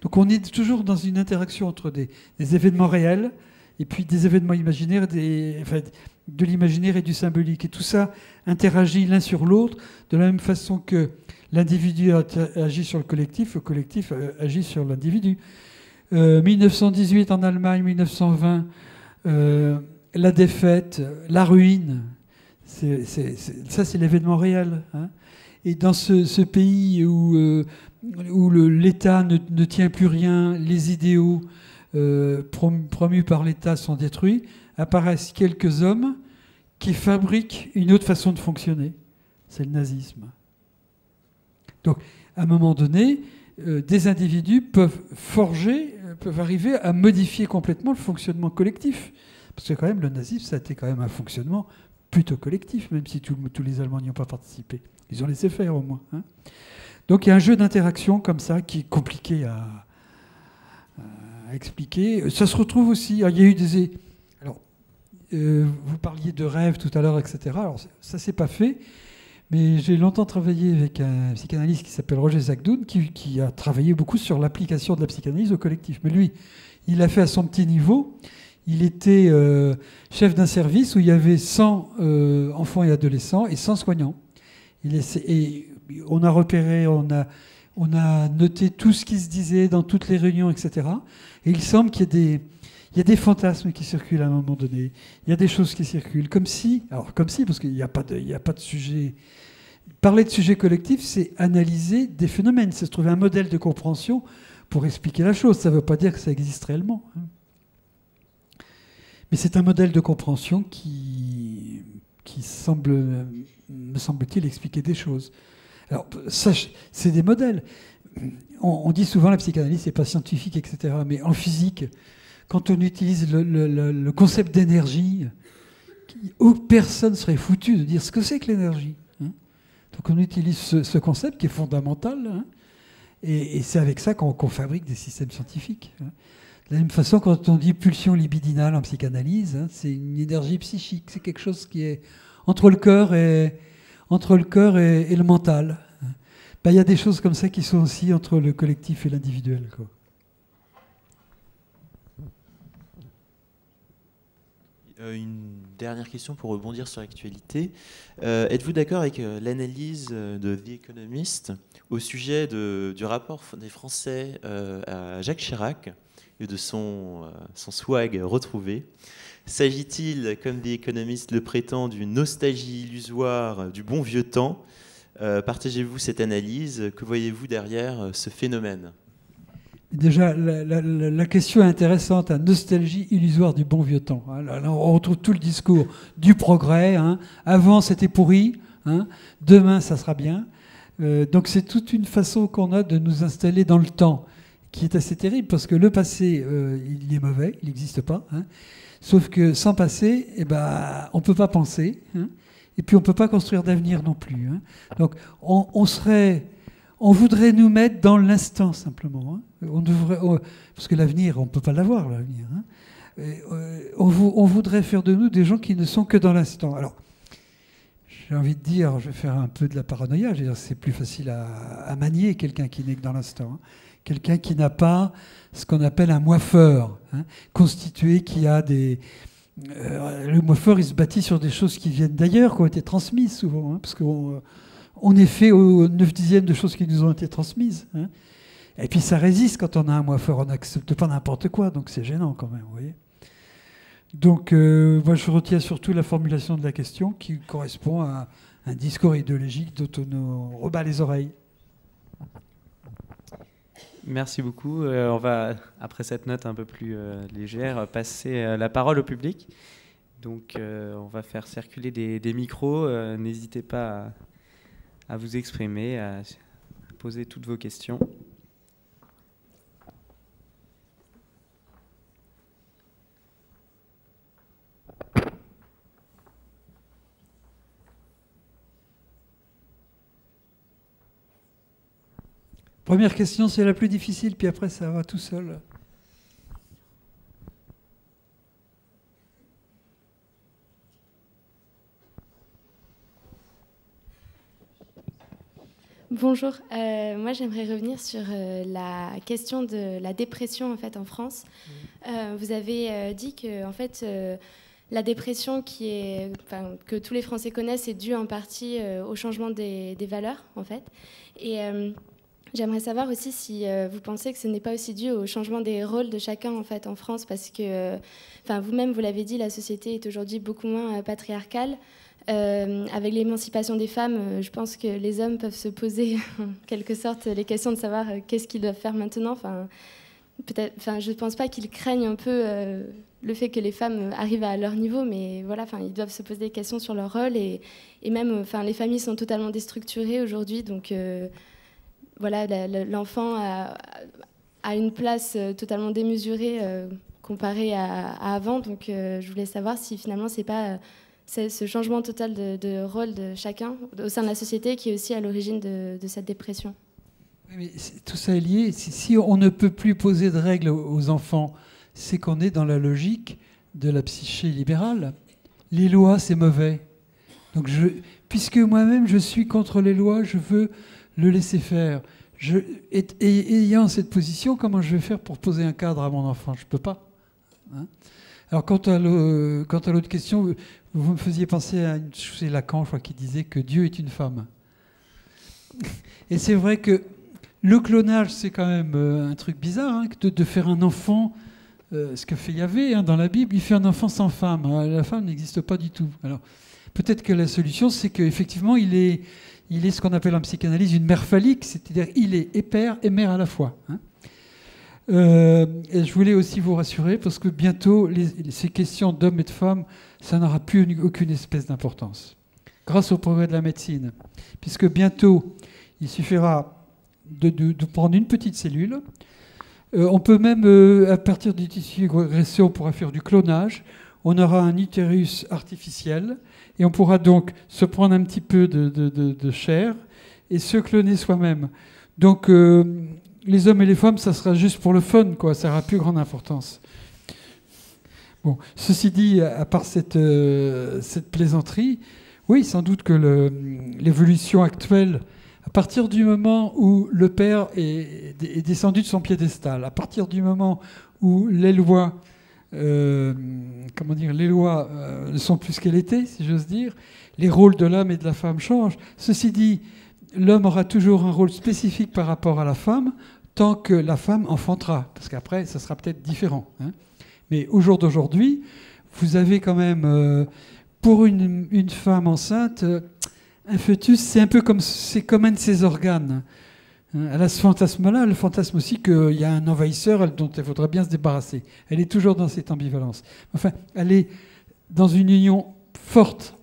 Donc on est toujours dans une interaction entre des événements réels et puis des événements imaginaires, de l'imaginaire et du symbolique. Et tout ça interagit l'un sur l'autre de la même façon que l'individu agit sur le collectif agit sur l'individu. 1918 en Allemagne, 1920, la défaite, la ruine, ça c'est l'événement réel. Hein. Et dans ce pays où l'État ne tient plus rien, les idéaux promus par l'État sont détruits, apparaissent quelques hommes qui fabriquent une autre façon de fonctionner. C'est le nazisme. Donc, à un moment donné, des individus peuvent arriver à modifier complètement le fonctionnement collectif. Parce que quand même, le nazisme, ça a été quand même un fonctionnement plutôt collectif, même si tous les Allemands n'y ont pas participé. Ils ont laissé faire au moins. Hein. Donc il y a un jeu d'interaction comme ça qui est compliqué à expliquer. Ça se retrouve aussi. Il y a eu des... Alors, vous parliez de rêves tout à l'heure, etc. Alors ça, c'est pas fait. Mais j'ai longtemps travaillé avec un psychanalyste qui s'appelle Roger Zagdoun, qui a travaillé beaucoup sur l'application de la psychanalyse au collectif. Mais lui, il l'a fait à son petit niveau. Il était chef d'un service où il y avait 100 enfants et adolescents et 100 soignants. Et on a repéré, on a noté tout ce qui se disait dans toutes les réunions, etc. Et il semble qu'il y a des fantasmes qui circulent à un moment donné. Il y a des choses qui circulent. Comme si, parce qu'il n'y a pas de sujet... Parler de sujet collectif, c'est analyser des phénomènes. C'est se trouver un modèle de compréhension pour expliquer la chose. Ça ne veut pas dire que ça existe réellement. Mais c'est un modèle de compréhension qui semble, me semble-t-il, expliquer des choses. Alors, ça, c'est des modèles. On dit souvent la psychanalyse, c'est pas scientifique, etc. Mais en physique, quand on utilise le concept d'énergie, personne ne serait foutu de dire ce que c'est que l'énergie. Hein. Donc on utilise ce concept qui est fondamental, hein, et c'est avec ça qu'on fabrique des systèmes scientifiques. Hein. De la même façon, quand on dit pulsion libidinale en psychanalyse, hein, c'est une énergie psychique, c'est quelque chose qui est entre le cœur et le mental. Ben, y a des choses comme ça qui sont aussi entre le collectif et l'individuel, quoi. Une dernière question pour rebondir sur l'actualité. Êtes-vous d'accord avec l'analyse de The Economist au sujet du rapport des Français à Jacques Chirac et de son swag retrouvé? S'agit-il, comme The Economist le prétend, d'une nostalgie illusoire du bon vieux temps? Partagez-vous cette analyse? Que voyez-vous derrière ce phénomène? Déjà, la question est intéressante, hein, nostalgie illusoire du bon vieux temps. Hein. Là, on retrouve tout le discours du progrès. Hein. Avant, c'était pourri. Hein. Demain, ça sera bien. Donc, c'est toute une façon qu'on a de nous installer dans le temps, qui est assez terrible, parce que le passé, il est mauvais, il n'existe pas. Hein. Sauf que sans passé, eh ben, on ne peut pas penser. Hein. Et puis, on ne peut pas construire d'avenir non plus. Hein. Donc, on voudrait nous mettre dans l'instant, simplement. Hein. Parce que l'avenir, on ne peut pas l'avoir, l'avenir. Hein. On voudrait faire de nous des gens qui ne sont que dans l'instant. Alors, j'ai envie de dire, je vais faire un peu de la paranoïa, je veux dire, c'est plus facile à manier quelqu'un qui n'est que dans l'instant. Hein. Quelqu'un qui n'a pas ce qu'on appelle un moi fort, hein, constitué, qui a des... le moi fort, il se bâtit sur des choses qui viennent d'ailleurs, qui ont été transmises souvent, hein, parce qu'on est fait au 9/10 de choses qui nous ont été transmises. Hein. Et puis ça résiste quand on a un moi fort, on n'accepte pas n'importe quoi, donc c'est gênant quand même, vous voyez. Donc moi je retiens surtout la formulation de la question qui correspond à un discours idéologique dont on nous rebat les oreilles. Merci beaucoup. On va, après cette note un peu plus légère, passer la parole au public. Donc on va faire circuler des micros. N'hésitez pas à vous exprimer, à poser toutes vos questions. Première question, c'est la plus difficile, puis après ça va tout seul. Bonjour, moi j'aimerais revenir sur la question de la dépression en fait en France. Vous avez dit que en fait la dépression que tous les Français connaissent est due en partie au changement des valeurs en fait. Et j'aimerais savoir aussi si vous pensez que ce n'est pas aussi dû au changement des rôles de chacun en fait en France, parce que vous-même vous l'avez dit, la société est aujourd'hui beaucoup moins patriarcale. Avec l'émancipation des femmes, je pense que les hommes peuvent se poser en quelque sorte les questions de savoir qu'est-ce qu'ils doivent faire maintenant. Je ne pense pas qu'ils craignent un peu le fait que les femmes arrivent à leur niveau, mais voilà, ils doivent se poser des questions sur leur rôle et même, les familles sont totalement déstructurées aujourd'hui, donc voilà, l'enfant a une place totalement démesurée comparée à avant, donc je voulais savoir si finalement c'est pas c'est ce changement total de rôle de chacun au sein de la société qui est aussi à l'origine de cette dépression. Mais tout ça est lié. Si on ne peut plus poser de règles aux enfants, c'est qu'on est dans la logique de la psyché libérale. Les lois, c'est mauvais. Donc puisque moi-même, je suis contre les lois, je veux le laisser faire. Ayant cette position, comment je vais faire pour poser un cadre à mon enfant? Je ne peux pas. Hein? Alors, quant à l'autre question, vous me faisiez penser à c'est Lacan, je crois, qui disait que Dieu est une femme. Et c'est vrai que le clonage, c'est quand même un truc bizarre, de faire un enfant, ce que fait Yahvé dans la Bible, il fait un enfant sans femme. La femme n'existe pas du tout. Alors, peut-être que la solution, c'est qu'effectivement, il est ce qu'on appelle en psychanalyse une mère phallique, c'est-à-dire il est et père et mère à la fois. Et je voulais aussi vous rassurer, parce que bientôt, ces questions d'hommes et de femmes, ça n'aura plus aucune espèce d'importance, grâce au progrès de la médecine. Puisque bientôt, il suffira de prendre une petite cellule. On peut même, à partir du tissu graisseux, on pourra faire du clonage. On aura un utérus artificiel, et on pourra donc se prendre un petit peu de chair et se cloner soi-même. Donc, les hommes et les femmes, ça sera juste pour le fun, quoi. Ça n'aura plus grande importance. Bon, ceci dit, à part cette plaisanterie, oui, sans doute que l'évolution actuelle, à partir du moment où le père est descendu de son piédestal, à partir du moment où les lois, ne sont plus ce qu'elles étaient, si j'ose dire, les rôles de l'homme et de la femme changent. Ceci dit, l'homme aura toujours un rôle spécifique par rapport à la femme, tant que la femme enfantera, parce qu'après, ça sera peut-être différent. Mais au jour d'aujourd'hui, vous avez quand même, pour une femme enceinte, un fœtus, c'est un peu comme un de ses organes. Elle a ce fantasme-là, le fantasme aussi qu'il y a un envahisseur dont il faudrait bien se débarrasser. Elle est toujours dans cette ambivalence. Enfin, elle est dans une union forte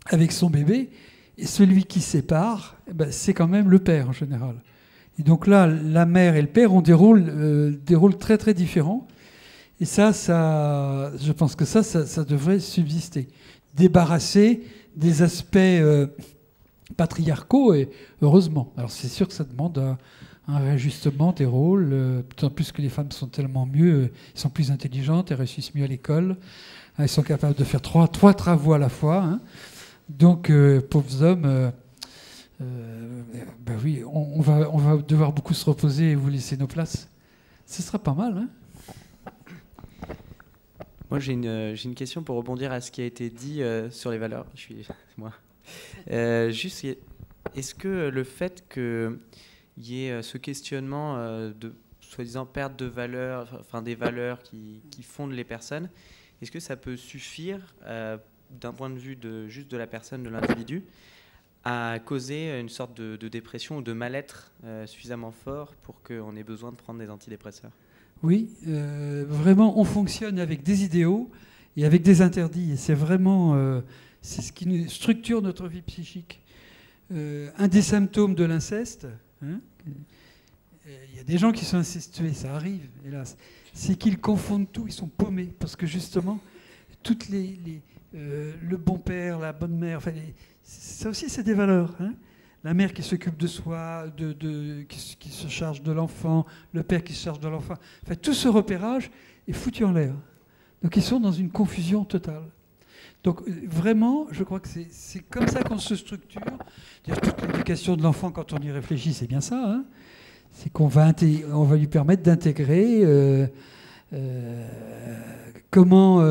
avec son bébé, et celui qui sépare, c'est quand même le père en général. Et donc là, la mère et le père ont des rôles très très différents. Et ça, je pense que ça devrait subsister. Débarrasser des aspects patriarcaux, et heureusement. Alors c'est sûr que ça demande un réajustement des rôles, d'autant plus que les femmes sont tellement mieux, elles sont plus intelligentes, elles réussissent mieux à l'école, elles sont capables de faire trois travaux à la fois. Donc, pauvres hommes, oui, on va devoir beaucoup se reposer et vous laisser nos places. Ce sera pas mal, Moi, j'ai une question pour rebondir à ce qui a été dit sur les valeurs. C'est moi. Juste, est-ce que le fait qu'il y ait ce questionnement de soi-disant perte de valeurs, enfin des valeurs qui fondent les personnes, est-ce que ça peut suffire d'un point de vue juste de la personne, de l'individu, à causer une sorte de dépression ou de mal-être suffisamment fort pour qu'on ait besoin de prendre des antidépresseurs? Oui, vraiment, on fonctionne avec des idéaux et avec des interdits. Et c'est vraiment c'est ce qui nous structure notre vie psychique. Un des symptômes de l'inceste, il y a des gens qui sont incestués, ça arrive, hélas, c'est qu'ils confondent tout, ils sont paumés, parce que justement, toutes le bon père, la bonne mère, enfin, ça aussi c'est des valeurs. La mère qui s'occupe de soi, qui se charge de l'enfant, le père qui se charge de l'enfant. Enfin, tout ce repérage est foutu en l'air. Donc ils sont dans une confusion totale. Donc vraiment, je crois que c'est comme ça qu'on se structure. Toute l'éducation de l'enfant, quand on y réfléchit, c'est bien ça. Hein, c'est qu'on va lui permettre d'intégrer comment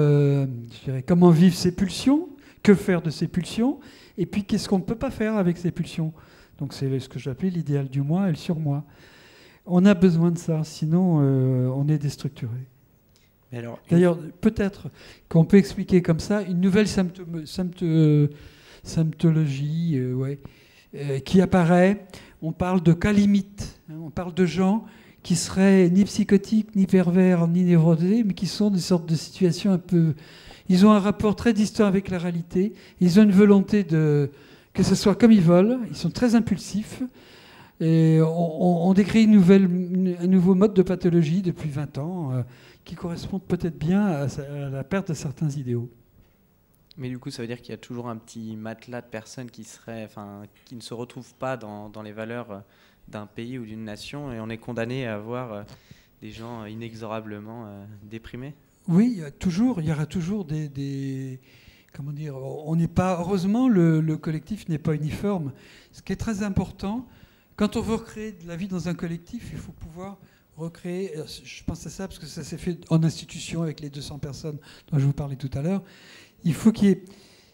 vivre ses pulsions, que faire de ses pulsions, et puis qu'est-ce qu'on ne peut pas faire avec ses pulsions. Donc c'est ce que j'appelais l'idéal du moi et le surmoi. On a besoin de ça, sinon on est déstructuré. D'ailleurs, peut-être qu'on peut expliquer comme ça une nouvelle symptologie qui apparaît. On parle de cas limites. On parle de gens qui seraient ni psychotiques, ni pervers, ni névrosés, mais qui sont des sortes de situations un peu... Ils ont un rapport très distant avec la réalité. Ils ont une volonté que ce soit comme ils veulent. Ils sont très impulsifs. Et on décrit un nouveau mode de pathologie depuis 20 ans qui correspond peut-être bien à la perte de certains idéaux. Mais du coup, ça veut dire qu'il y a toujours un petit matelas de personnes qui ne se retrouvent pas dans les valeurs d'un pays ou d'une nation, et on est condamné à avoir des gens inexorablement déprimés. Oui, il y aura toujours des comment dire, on n'est pas, heureusement, le collectif n'est pas uniforme. Ce qui est très important, quand on veut recréer de la vie dans un collectif, il faut pouvoir recréer, je pense à ça parce que ça s'est fait en institution avec les 200 personnes dont je vous parlais tout à l'heure. Il faut qu'il y ait,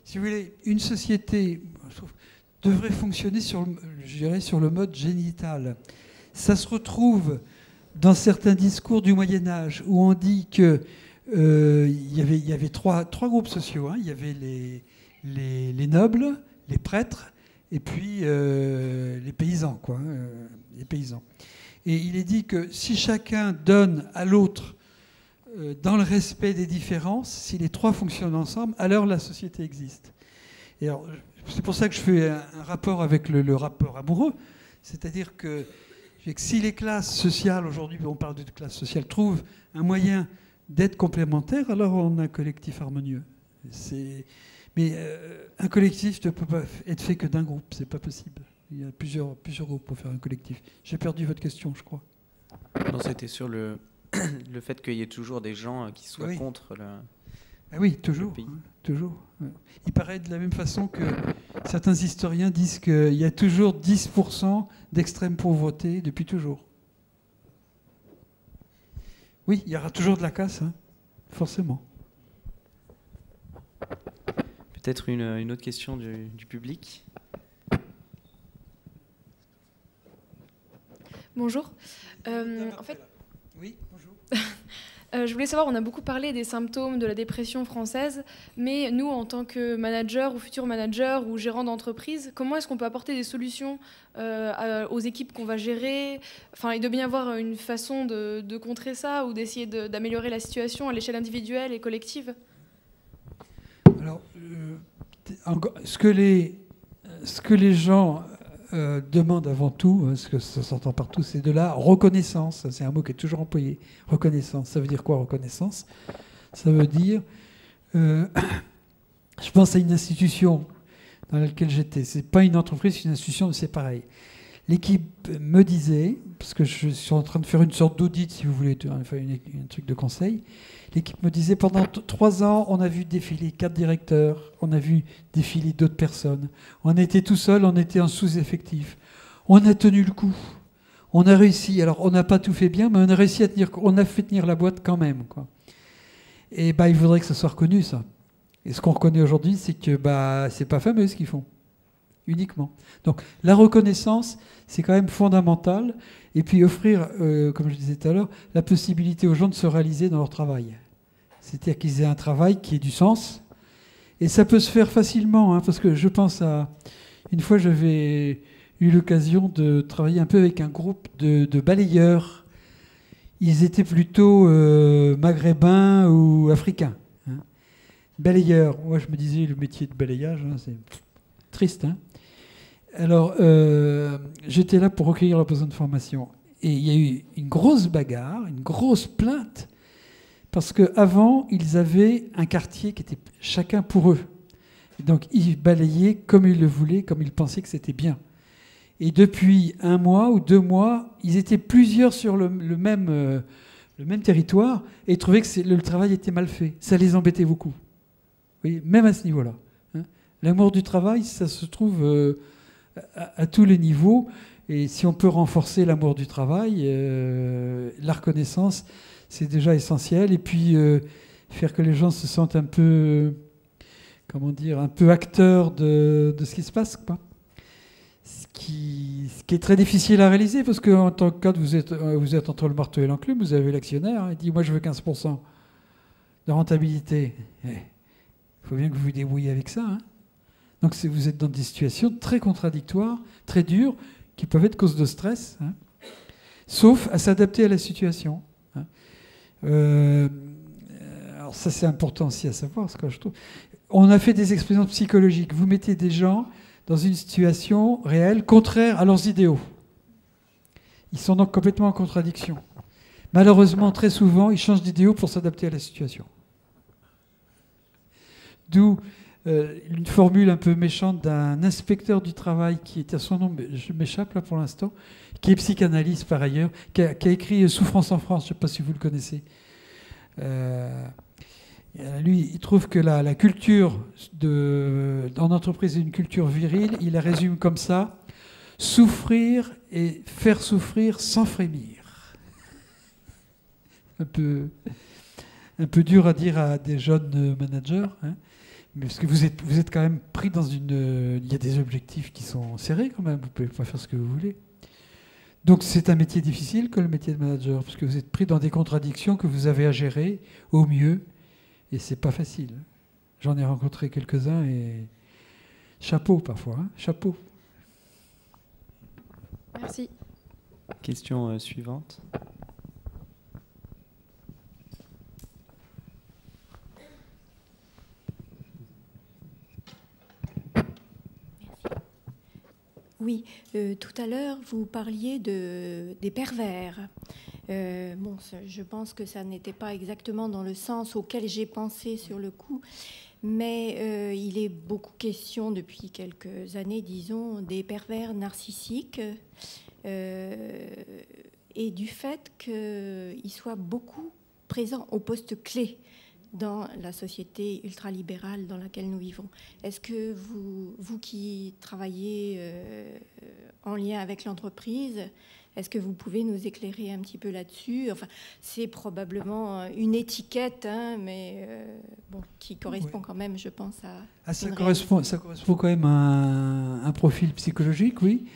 si vous voulez, une société devrait fonctionner sur le mode génital. Ça se retrouve dans certains discours du Moyen-Âge où on dit que il y avait trois groupes sociaux. Hein. Il y avait les nobles, les prêtres, et puis les paysans, quoi. Les paysans. Et il est dit que si chacun donne à l'autre dans le respect des différences, si les trois fonctionnent ensemble, alors la société existe. Et alors, c'est pour ça que je fais un rapport avec le rapport amoureux. C'est-à-dire que si les classes sociales, aujourd'hui on parle de classes sociales, trouvent un moyen d'être complémentaires, alors on a un collectif harmonieux. Mais un collectif ne peut pas être fait que d'un groupe, c'est pas possible. Il y a plusieurs groupes pour faire un collectif. J'ai perdu votre question, je crois. Non, c'était sur le fait qu'il y ait toujours des gens qui soient contre le... Ah oui, toujours. Toujours. Il paraît de la même façon que certains historiens disent qu'il y a toujours 10% d'extrême pauvreté depuis toujours. Oui, il y aura toujours de la casse, hein, forcément. Peut-être une autre question du public. Bonjour. En fait, oui, bonjour. Je voulais savoir, on a beaucoup parlé des symptômes de la dépression française, mais nous, en tant que manager ou futur manager ou gérant d'entreprise, comment est-ce qu'on peut apporter des solutions aux équipes qu'on va gérer ? Enfin, il doit bien y avoir une façon de contrer ça ou d'essayer d'améliorer la situation à l'échelle individuelle et collective. Alors, ce que les gens demandent avant tout, ce que ça s'entend partout, c'est de la reconnaissance. C'est un mot qui est toujours employé. Reconnaissance. Ça veut dire quoi, reconnaissance ? Ça veut dire... je pense à une institution dans laquelle j'étais. C'est pas une entreprise, c'est une institution, mais c'est pareil. L'équipe me disait, parce que je suis en train de faire une sorte d'audit, si vous voulez, un truc de conseil. L'équipe me disait, pendant 3 ans, on a vu défiler 4 directeurs, on a vu défiler d'autres personnes. On était tout seul, on était en sous-effectif. On a tenu le coup. On a réussi. Alors, on n'a pas tout fait bien, mais on a réussi à tenir. On a fait tenir la boîte quand même, quoi. Et il faudrait que ça soit reconnu, ça. Et ce qu'on reconnaît aujourd'hui, c'est que c'est pas fameux ce qu'ils font. Uniquement. Donc, la reconnaissance, c'est quand même fondamental. Et puis offrir, comme je disais tout à l'heure, la possibilité aux gens de se réaliser dans leur travail. C'est-à-dire qu'ils aient un travail qui ait du sens. Et ça peut se faire facilement, hein, parce que je pense à... Une fois, j'avais eu l'occasion de travailler un peu avec un groupe de balayeurs. Ils étaient plutôt maghrébins ou africains. Hein. Balayeurs. Moi, je me disais, le métier de balayage, hein, c'est triste, hein. Alors, j'étais là pour recueillir leur besoin de formation. Et il y a eu une grosse bagarre, une grosse plainte, parce qu'avant, ils avaient un quartier qui était chacun pour eux. Et donc, ils balayaient comme ils le voulaient, comme ils pensaient que c'était bien. Et depuis 1 mois ou 2 mois, ils étaient plusieurs sur le même territoire et ils trouvaient que le travail était mal fait. Ça les embêtait beaucoup. voyez, même à ce niveau-là. Hein. L'amour du travail, ça se trouve à tous les niveaux. Et si on peut renforcer l'amour du travail, la reconnaissance, c'est déjà essentiel. Et puis, faire que les gens se sentent un peu, comment dire, un peu acteurs de ce qui se passe, quoi. Ce qui est très difficile à réaliser, parce qu'en tant que cadre, vous êtes entre le marteau et l'enclume, vous avez l'actionnaire, il dit « moi je veux 15% de rentabilité ». Il faut bien que vous vous débrouillez avec ça. Hein. Donc vous êtes dans des situations très contradictoires, très dures, qui peuvent être cause de stress, hein, sauf à s'adapter à la situation. Hein. Alors ça c'est important aussi à savoir, ce que je trouve. On a fait des expériences psychologiques. Vous mettez des gens dans une situation réelle, contraire à leurs idéaux. Ils sont donc complètement en contradiction. Malheureusement, très souvent, ils changent d'idéaux pour s'adapter à la situation. D'où une formule un peu méchante d'un inspecteur du travail qui était à son nom, je m'échappe là pour l'instant, qui est psychanalyste par ailleurs, qui a écrit Souffrance en France, je ne sais pas si vous le connaissez. Lui, il trouve que la culture en entreprise est une culture virile. Il la résume comme ça: souffrir et faire souffrir sans frémir. Un peu dur à dire à des jeunes managers, hein, parce que vous êtes quand même pris dans il y a des objectifs qui sont serrés quand même. Vous ne pouvez pas faire ce que vous voulez. Donc c'est un métier difficile que le métier de manager, parce que vous êtes pris dans des contradictions que vous avez à gérer au mieux. Et c'est pas facile. J'en ai rencontré quelques-uns et chapeau parfois, hein, chapeau. Merci. Question suivante. Oui, tout à l'heure, vous parliez des pervers. Bon, je pense que ça n'était pas exactement dans le sens auquel j'ai pensé sur le coup, mais il est beaucoup question depuis quelques années, disons, des pervers narcissiques et du fait qu'ils soient beaucoup présents au poste clé dans la société ultralibérale dans laquelle nous vivons. Est-ce que vous qui travaillez en lien avec l'entreprise, est-ce que vous pouvez nous éclairer un petit peu là-dessus? Enfin, c'est probablement une étiquette, hein, mais bon, qui correspond quand même, je pense, à... Ça correspond quand même à un profil psychologique, oui.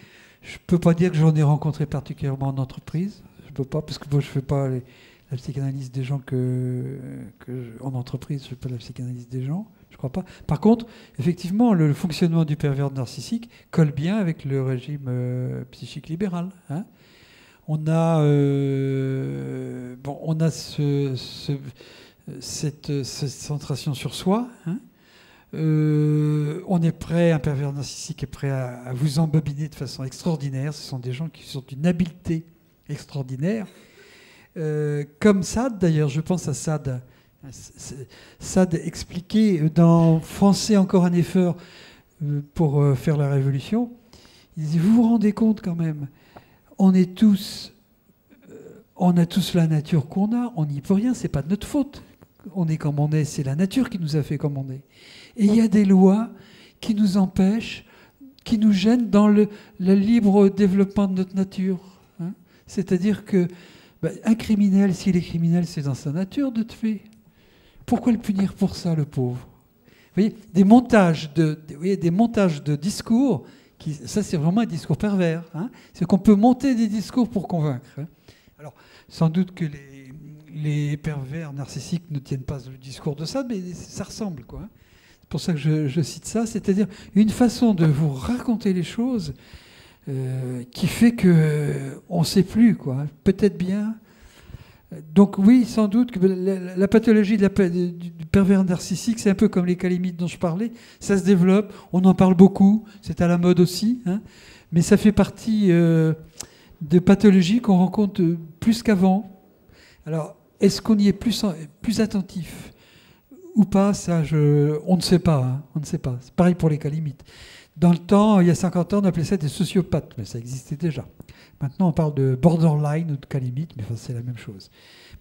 Je ne peux pas dire que j'en ai rencontré particulièrement en entreprise. Je ne peux pas, parce que moi, je ne fais pas la psychanalyse des gens en entreprise, je ne fais pas la psychanalyse des gens, je ne crois pas. Par contre, effectivement, le fonctionnement du pervers narcissique colle bien avec le régime psychique libéral. Hein. On a cette centration sur soi. Hein. On est prêt, un pervers narcissique est prêt à vous embobiner de façon extraordinaire. Ce sont des gens qui sont d'une habileté extraordinaire. Comme Sade, d'ailleurs, je pense à Sade. Sade expliquait dans Français encore un effort pour faire la révolution. Il dit, vous vous rendez compte quand même, on a tous la nature qu'on a, on n'y peut rien, c'est pas de notre faute. On est comme on est, c'est la nature qui nous a fait comme on est. Et il y a des lois qui nous empêchent, qui nous gênent dans le libre développement de notre nature. Hein. C'est-à-dire que un criminel, s'il est criminel, c'est dans sa nature de tuer. Pourquoi le punir pour ça, le pauvre? Vous voyez, des montages de discours, ça c'est vraiment un discours pervers. Hein. C'est qu'on peut monter des discours pour convaincre. Hein. Alors, sans doute que les pervers narcissiques ne tiennent pas le discours de ça, mais ça ressemble, quoi. C'est pour ça que je cite ça, c'est-à-dire une façon de vous raconter les choses qui fait qu'on ne sait plus, quoi. Peut-être bien. Donc oui, sans doute que la pathologie du pervers narcissique, c'est un peu comme les calamites dont je parlais. Ça se développe, on en parle beaucoup, c'est à la mode aussi, hein, mais ça fait partie de pathologies qu'on rencontre plus qu'avant. Alors, est-ce qu'on y est plus attentif ou pas? Ça, on ne sait pas. Hein, on ne sait pas. C'est pareil pour les calamites. Dans le temps, il y a 50 ans, on appelait ça des sociopathes, mais ça existait déjà. Maintenant, on parle de borderline ou de cas limite, mais enfin, c'est la même chose.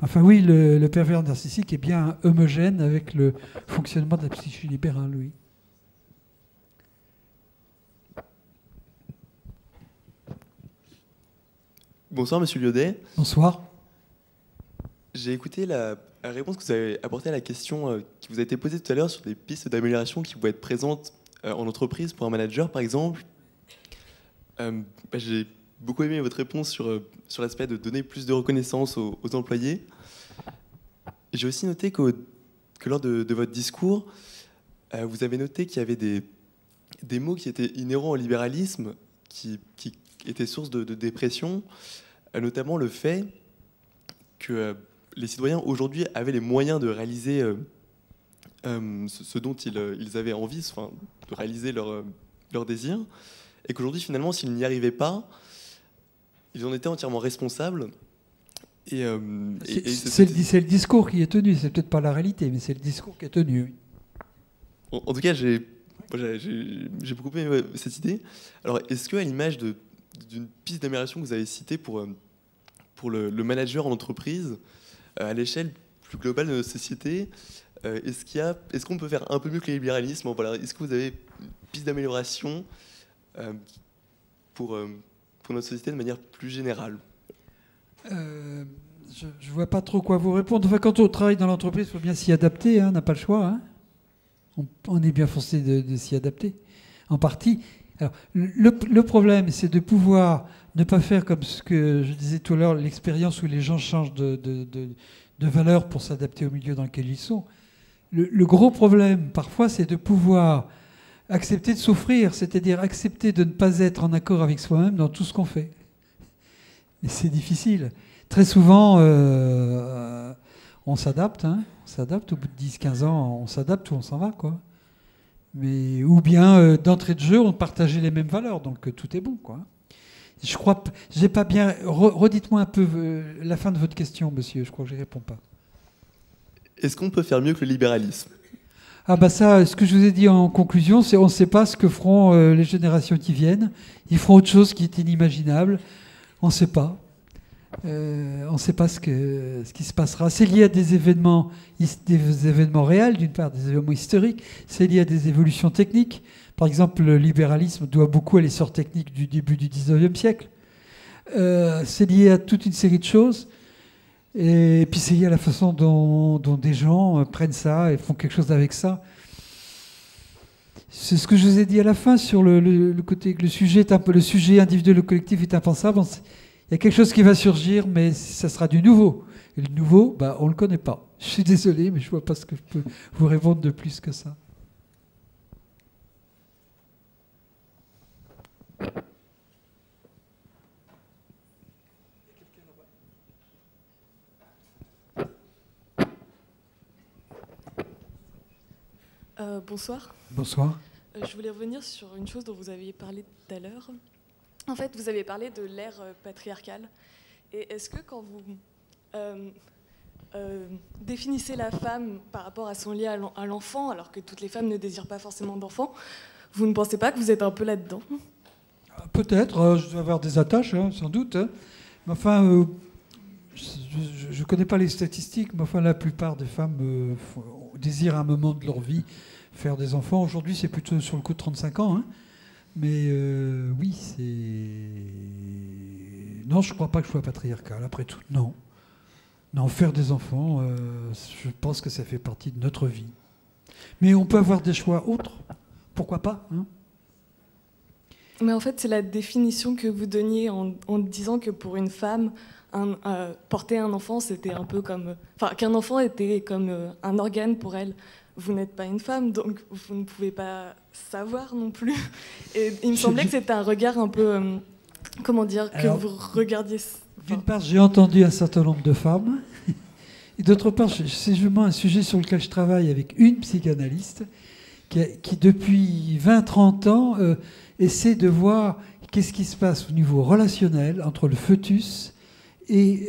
Enfin, oui, le pervers narcissique est bien homogène avec le fonctionnement de la psyché libérale, oui. Bonsoir, monsieur Lyodet. Bonsoir. J'ai écouté la réponse que vous avez apportée à la question qui vous a été posée tout à l'heure sur des pistes d'amélioration qui pouvaient être présentes en entreprise pour un manager, par exemple. J'ai beaucoup aimé votre réponse sur l'aspect de donner plus de reconnaissance aux employés. J'ai aussi noté que lors de votre discours, vous avez noté qu'il y avait des mots qui étaient inhérents au libéralisme, qui étaient source de dépression, notamment le fait que les citoyens aujourd'hui avaient les moyens de réaliser ce dont ils avaient envie, enfin, de réaliser leurs désirs, et qu'aujourd'hui, finalement, s'ils n'y arrivaient pas, ils en étaient entièrement responsables. C'est le discours qui est tenu, c'est peut-être pas la réalité, mais c'est le discours qui est tenu. Oui. En tout cas, j'ai beaucoup aimé cette idée. Alors, est-ce qu'à l'image d'une piste d'amélioration que vous avez citée pour le manager en entreprise, à l'échelle plus globale de notre société, est-ce qu'on peut faire un peu mieux que le libéralisme? Voilà, est-ce que vous avez une piste d'amélioration pour notre société de manière plus générale? Je ne vois pas trop quoi vous répondre. Enfin, quand on travaille dans l'entreprise, il faut bien s'y adapter, hein, on n'a pas le choix. Hein. On est bien forcé de s'y adapter, en partie. Alors, le problème, c'est de pouvoir ne pas faire comme ce que je disais tout à l'heure, l'expérience où les gens changent de valeur pour s'adapter au milieu dans lequel ils sont. Le gros problème, parfois, c'est de pouvoir accepter de souffrir, c'est-à-dire accepter de ne pas être en accord avec soi-même dans tout ce qu'on fait. Et c'est difficile. Très souvent, on s'adapte, hein, on s'adapte. Au bout de 10-15 ans, on s'adapte ou on s'en va, quoi. Mais, ou bien, d'entrée de jeu, on partageait les mêmes valeurs, donc tout est bon, quoi. Je crois, j'ai pas bien. Redites-moi un peu la fin de votre question, monsieur. Je crois que je n'y réponds pas. Est-ce qu'on peut faire mieux que le libéralisme? Ah bah ça, ce que je vous ai dit en conclusion, c'est on ne sait pas ce que feront les générations qui viennent. Ils feront autre chose qui est inimaginable. On ne sait pas. On ne sait pas ce qui se passera. C'est lié à des événements réels, d'une part, des événements historiques. C'est lié à des évolutions techniques. Par exemple, le libéralisme doit beaucoup à l'essor technique du début du 19e siècle. C'est lié à toute une série de choses. Et puis c'est lié à la façon dont des gens prennent ça et font quelque chose avec ça. C'est ce que je vous ai dit à la fin sur le côté que le sujet individuel ou collectif est impensable. Il y a quelque chose qui va surgir, mais ça sera du nouveau. Et le nouveau, bah, on ne le connaît pas. Je suis désolé, mais je ne vois pas ce que je peux vous répondre de plus que ça. Bonsoir. Bonsoir. Je voulais revenir sur une chose dont vous aviez parlé tout à l'heure. En fait, vous avez parlé de l'ère patriarcale. Et est-ce que quand vous définissez la femme par rapport à son lien à l'enfant, alors que toutes les femmes ne désirent pas forcément d'enfants, vous ne pensez pas que vous êtes un peu là-dedans? Peut-être, je dois avoir des attaches, hein, sans doute. Hein. Mais enfin, je ne connais pas les statistiques, mais enfin, la plupart des femmes désirent à un moment de leur vie faire des enfants. Aujourd'hui, c'est plutôt sur le coup de 35 ans. Hein. Mais oui, c'est... Non, je ne crois pas que je sois patriarcal, après tout. Non. Non, faire des enfants, je pense que ça fait partie de notre vie. Mais on peut avoir des choix autres. Pourquoi pas, hein? Mais en fait, c'est la définition que vous donniez en disant que pour une femme, porter un enfant, c'était un peu comme... Enfin, qu'un enfant était comme un organe pour elle. Vous n'êtes pas une femme, donc vous ne pouvez pas savoir non plus. Et il me semblait que c'était un regard un peu... comment dire? Que vous regardiez... D'une part, j'ai entendu un certain nombre de femmes. Et d'autre part, c'est justement un sujet sur lequel je travaille avec une psychanalyste qui depuis 20-30 ans, essaie de voir qu'est-ce qui se passe au niveau relationnel entre le fœtus et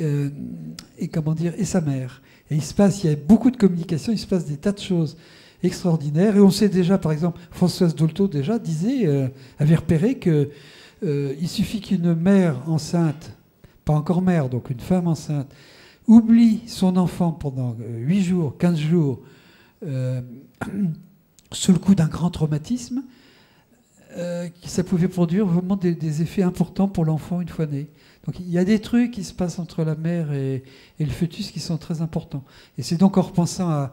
sa mère. Et il y a beaucoup de communication, il se passe des tas de choses extraordinaires. Et on sait déjà, par exemple, Françoise Dolto déjà avait repéré que il suffit qu'une mère enceinte, pas encore mère, donc une femme enceinte, oublie son enfant pendant 8 jours, 15 jours, sous le coup d'un grand traumatisme, ça pouvait produire vraiment des effets importants pour l'enfant une fois né. Donc il y a des trucs qui se passent entre la mère et le fœtus qui sont très importants. Et c'est donc en repensant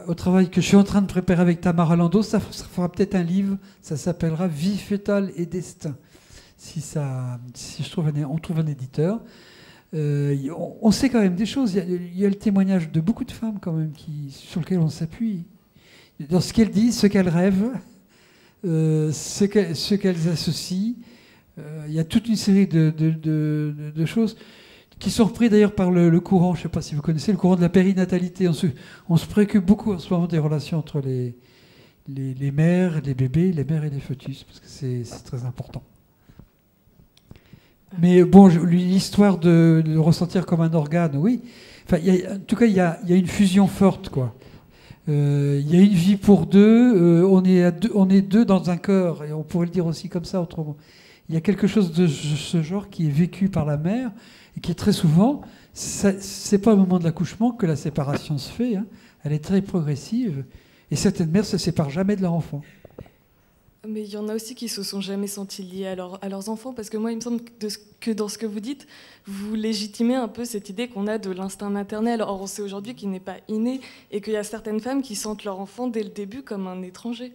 au travail que je suis en train de préparer avec Tamara Lando, ça fera peut-être un livre, ça s'appellera Vie fœtale et destin. Si on trouve un éditeur. On sait quand même des choses. Il y a le témoignage de beaucoup de femmes quand même sur lequel on s'appuie. Dans ce qu'elles disent, ce qu'elles rêvent, ce qu'elles associent. Il y a toute une série de choses qui sont reprises d'ailleurs par le courant, je ne sais pas si vous connaissez, le courant de la périnatalité. On se préoccupe beaucoup en ce moment des relations entre les mères, les bébés, les mères et les fœtus, parce que c'est très important. Mais bon, l'histoire de le ressentir comme un organe, oui. Enfin, en tout cas, il y a une fusion forte, quoi. Il y a une vie pour deux, on est deux dans un corps, et on pourrait le dire aussi comme ça autrement. Il y a quelque chose de ce genre qui est vécu par la mère, et qui est très souvent, c'est pas au moment de l'accouchement que la séparation se fait, hein. Elle est très progressive, et certaines mères se séparent jamais de leur enfant. Mais il y en a aussi qui se sont jamais sentis liés à leurs enfants, parce que moi, il me semble que dans ce que vous dites, vous légitimez un peu cette idée qu'on a de l'instinct maternel. Or, on sait aujourd'hui qu'il n'est pas inné, et qu'il y a certaines femmes qui sentent leur enfant dès le début comme un étranger.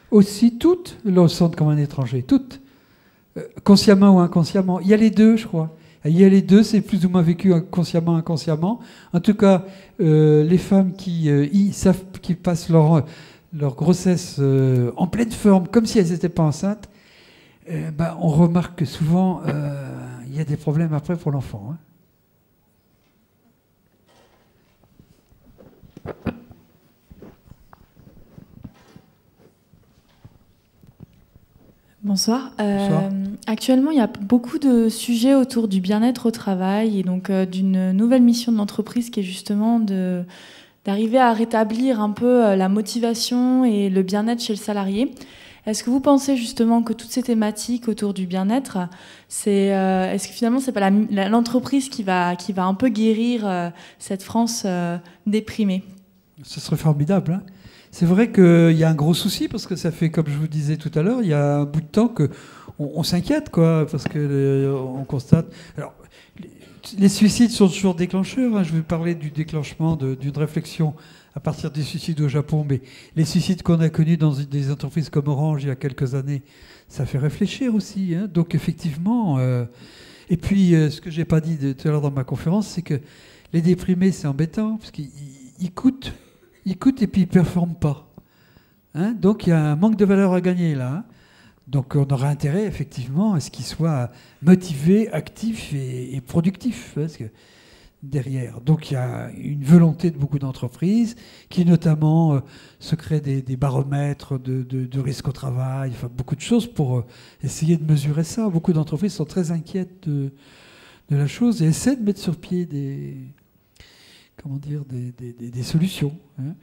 Aussi, toutes le sentent comme un étranger, toutes. Consciemment ou inconsciemment. Il y a les deux, je crois. Il y a les deux, c'est plus ou moins vécu consciemment, inconsciemment. En tout cas, les femmes qui passent leur grossesse en pleine forme, comme si elles n'étaient pas enceintes, on remarque que souvent, il y a des problèmes après pour l'enfant. Hein. Bonsoir. Actuellement, il y a beaucoup de sujets autour du bien-être au travail et donc d'une nouvelle mission de l'entreprise qui est justement d'arriver à rétablir un peu la motivation et le bien-être chez le salarié. Est-ce que vous pensez justement que toutes ces thématiques autour du bien-être, est-ce que finalement c'est pas l'entreprise qui va un peu guérir cette France déprimée? Ce serait formidable, hein. C'est vrai qu'il y a un gros souci, parce que ça fait, comme je vous disais tout à l'heure, il y a un bout de temps qu'on s'inquiète, quoi, parce qu'on constate... Alors, les suicides sont toujours déclencheurs, hein. Je vais parler du déclenchement d'une réflexion à partir des suicides au Japon, mais les suicides qu'on a connus dans des entreprises comme Orange il y a quelques années, ça fait réfléchir aussi, hein. Donc effectivement... Et puis, ce que je n'ai pas dit tout à l'heure dans ma conférence, c'est que les déprimés, c'est embêtant, parce qu'ils coûtent et puis ils ne performent pas. Hein, donc il y a un manque de valeur à gagner là. Hein. Donc on aura intérêt effectivement à ce qu'ils soient motivés, actifs et productifs. Parce que derrière. Donc il y a une volonté de beaucoup d'entreprises qui notamment se créent des baromètres de risque au travail, enfin, beaucoup de choses pour essayer de mesurer ça. Beaucoup d'entreprises sont très inquiètes de la chose et essaient de mettre sur pied des solutions. Hein.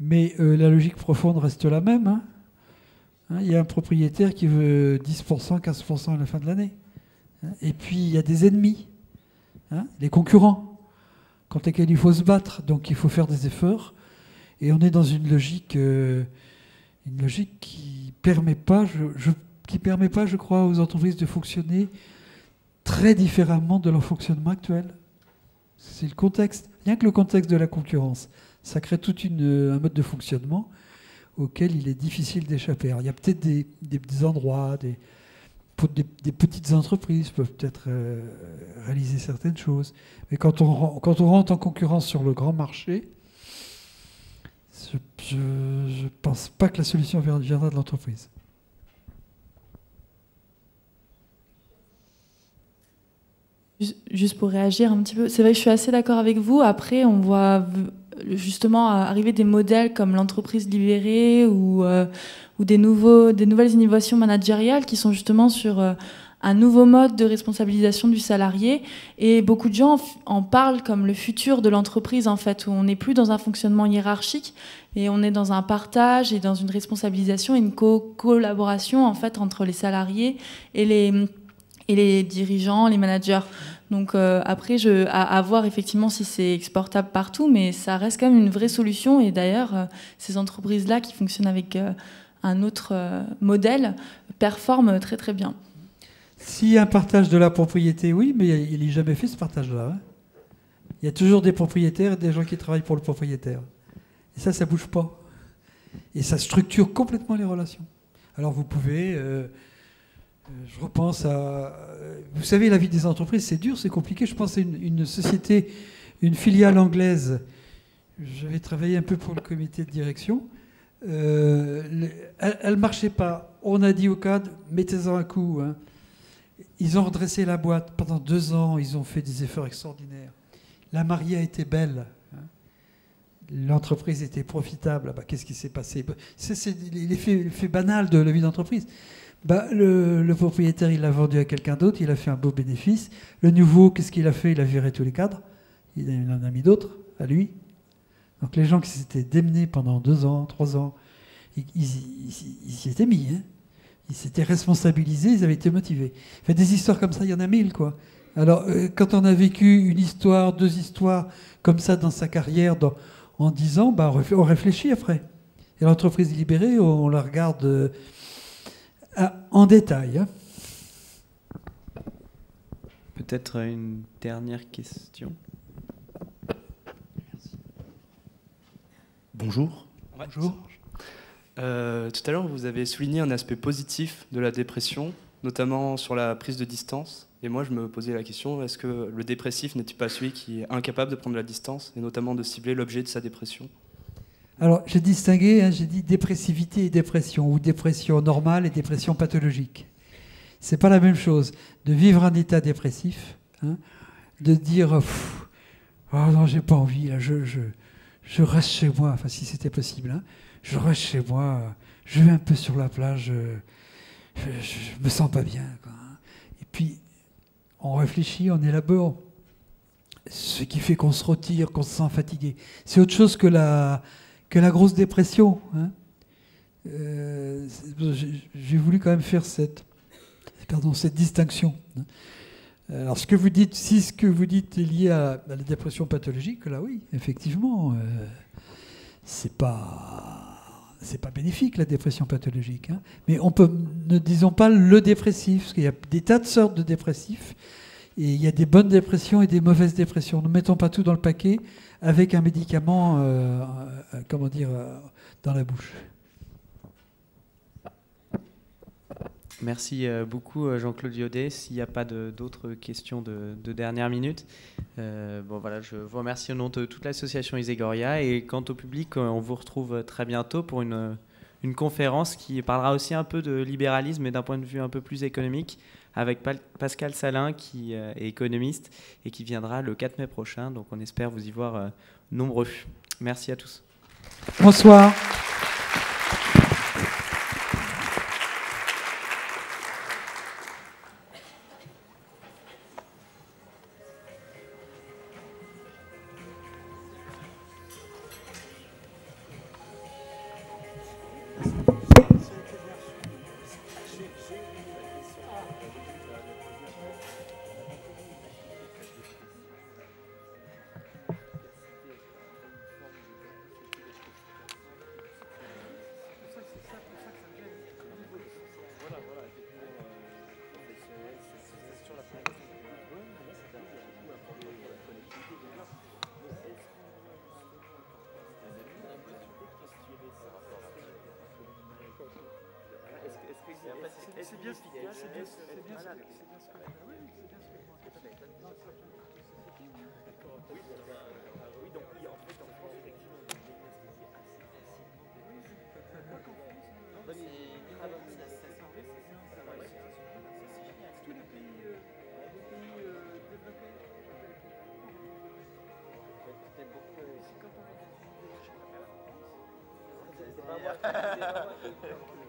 Mais la logique profonde reste la même. Hein. Il y a un propriétaire qui veut 10%, 15% à la fin de l'année. Hein. Et puis, il y a des ennemis, hein, les concurrents, contre lesquels il faut se battre. Donc, il faut faire des efforts. Et on est dans une logique qui permet pas, je crois, aux entreprises de fonctionner très différemment de leur fonctionnement actuel. C'est le contexte. Rien que le contexte de la concurrence, ça crée tout un mode de fonctionnement auquel il est difficile d'échapper. Alors, il y a peut-être des endroits, des petites entreprises peuvent peut-être réaliser certaines choses. Mais quand on rentre en concurrence sur le grand marché, je ne pense pas que la solution viendra de l'entreprise. Juste pour réagir un petit peu, c'est vrai que je suis assez d'accord avec vous. Après, on voit justement arriver des modèles comme l'entreprise libérée ou des nouvelles innovations managériales qui sont justement sur un nouveau mode de responsabilisation du salarié. Et beaucoup de gens en parlent comme le futur de l'entreprise, en fait, où on n'est plus dans un fonctionnement hiérarchique, et on est dans un partage et dans une responsabilisation et une collaboration, en fait, entre les salariés et les dirigeants, les managers. Donc après, à voir effectivement si c'est exportable partout, mais ça reste quand même une vraie solution. Et d'ailleurs, ces entreprises-là qui fonctionnent avec un autre modèle performent très très bien. S'il y a un partage de la propriété, oui, mais il n'est jamais fait ce partage-là. Hein. Il y a toujours des propriétaires et des gens qui travaillent pour le propriétaire. Et ça ne bouge pas. Et ça structure complètement les relations. Alors vous pouvez... je repense à... Vous savez, la vie des entreprises, c'est dur, c'est compliqué. Je pense à une société, une filiale anglaise. J'avais travaillé un peu pour le comité de direction. Elle ne marchait pas. On a dit au cadre, mettez-en un coup. Hein. Ils ont redressé la boîte. Pendant 2 ans, ils ont fait des efforts extraordinaires. La mariée a été belle. Hein. L'entreprise était profitable. Ah bah, qu'est-ce qui s'est passé? C'est l'effet banal de la vie d'entreprise. Bah, le propriétaire, il l'a vendu à quelqu'un d'autre, il a fait un beau bénéfice. Le nouveau, qu'est-ce qu'il a fait? Il a viré tous les cadres. Il en a mis d'autres à lui. Donc les gens qui s'étaient démenés pendant 2 ans, 3 ans, ils s'y étaient mis. Hein. Ils s'étaient responsabilisés, ils avaient été motivés. Enfin, des histoires comme ça, il y en a 1000, quoi. Alors, quand on a vécu une histoire, 2 histoires comme ça dans sa carrière en 10 ans, bah, on réfléchit après. Et l'entreprise est libérée, on la regarde... en détail. Hein. Peut-être une dernière question. Bonjour. Bonjour. Tout à l'heure, vous avez souligné un aspect positif de la dépression, notamment sur la prise de distance. Et moi, je me posais la question, est-ce que le dépressif n'est-il pas celui qui est incapable de prendre la distance, et notamment de cibler l'objet de sa dépression? Alors, j'ai distingué, hein, j'ai dit dépressivité et dépression, ou dépression normale et dépression pathologique. C'est pas la même chose de vivre un état dépressif, hein, de dire oh non, j'ai pas envie, là, je reste chez moi, enfin si c'était possible, hein, je reste chez moi, je vais un peu sur la plage, je me sens pas bien, quoi, hein. Et puis, on réfléchit, on élabore, ce qui fait qu'on se retire, qu'on se sent fatigué. C'est autre chose que la grosse dépression. Hein. J'ai voulu quand même faire cette distinction. Alors, ce que vous dites, si ce que vous dites est lié à la dépression pathologique, là oui, effectivement, c'est pas bénéfique la dépression pathologique. Hein. Mais ne disons pas le dépressif, parce qu'il y a des tas de sortes de dépressifs, et il y a des bonnes dépressions et des mauvaises dépressions. Ne mettons pas tout dans le paquet avec un médicament, dans la bouche. Merci beaucoup Jean-Claude Liaudet. S'il n'y a pas d'autres questions de dernière minute, je vous remercie au nom de toute l'association Isegoria. Et quant au public, on vous retrouve très bientôt pour une conférence qui parlera aussi un peu de libéralisme et d'un point de vue un peu plus économique, avec Pascal Salin qui est économiste et qui viendra le 4 mai prochain. Donc on espère vous y voir nombreux. Merci à tous. Bonsoir. C'est bien ce qu'il y a, c'est bien ce que oui, donc en fait, en France, tous les pays développés, peut-être beaucoup, c'est quand on est dans une démarche de la performance.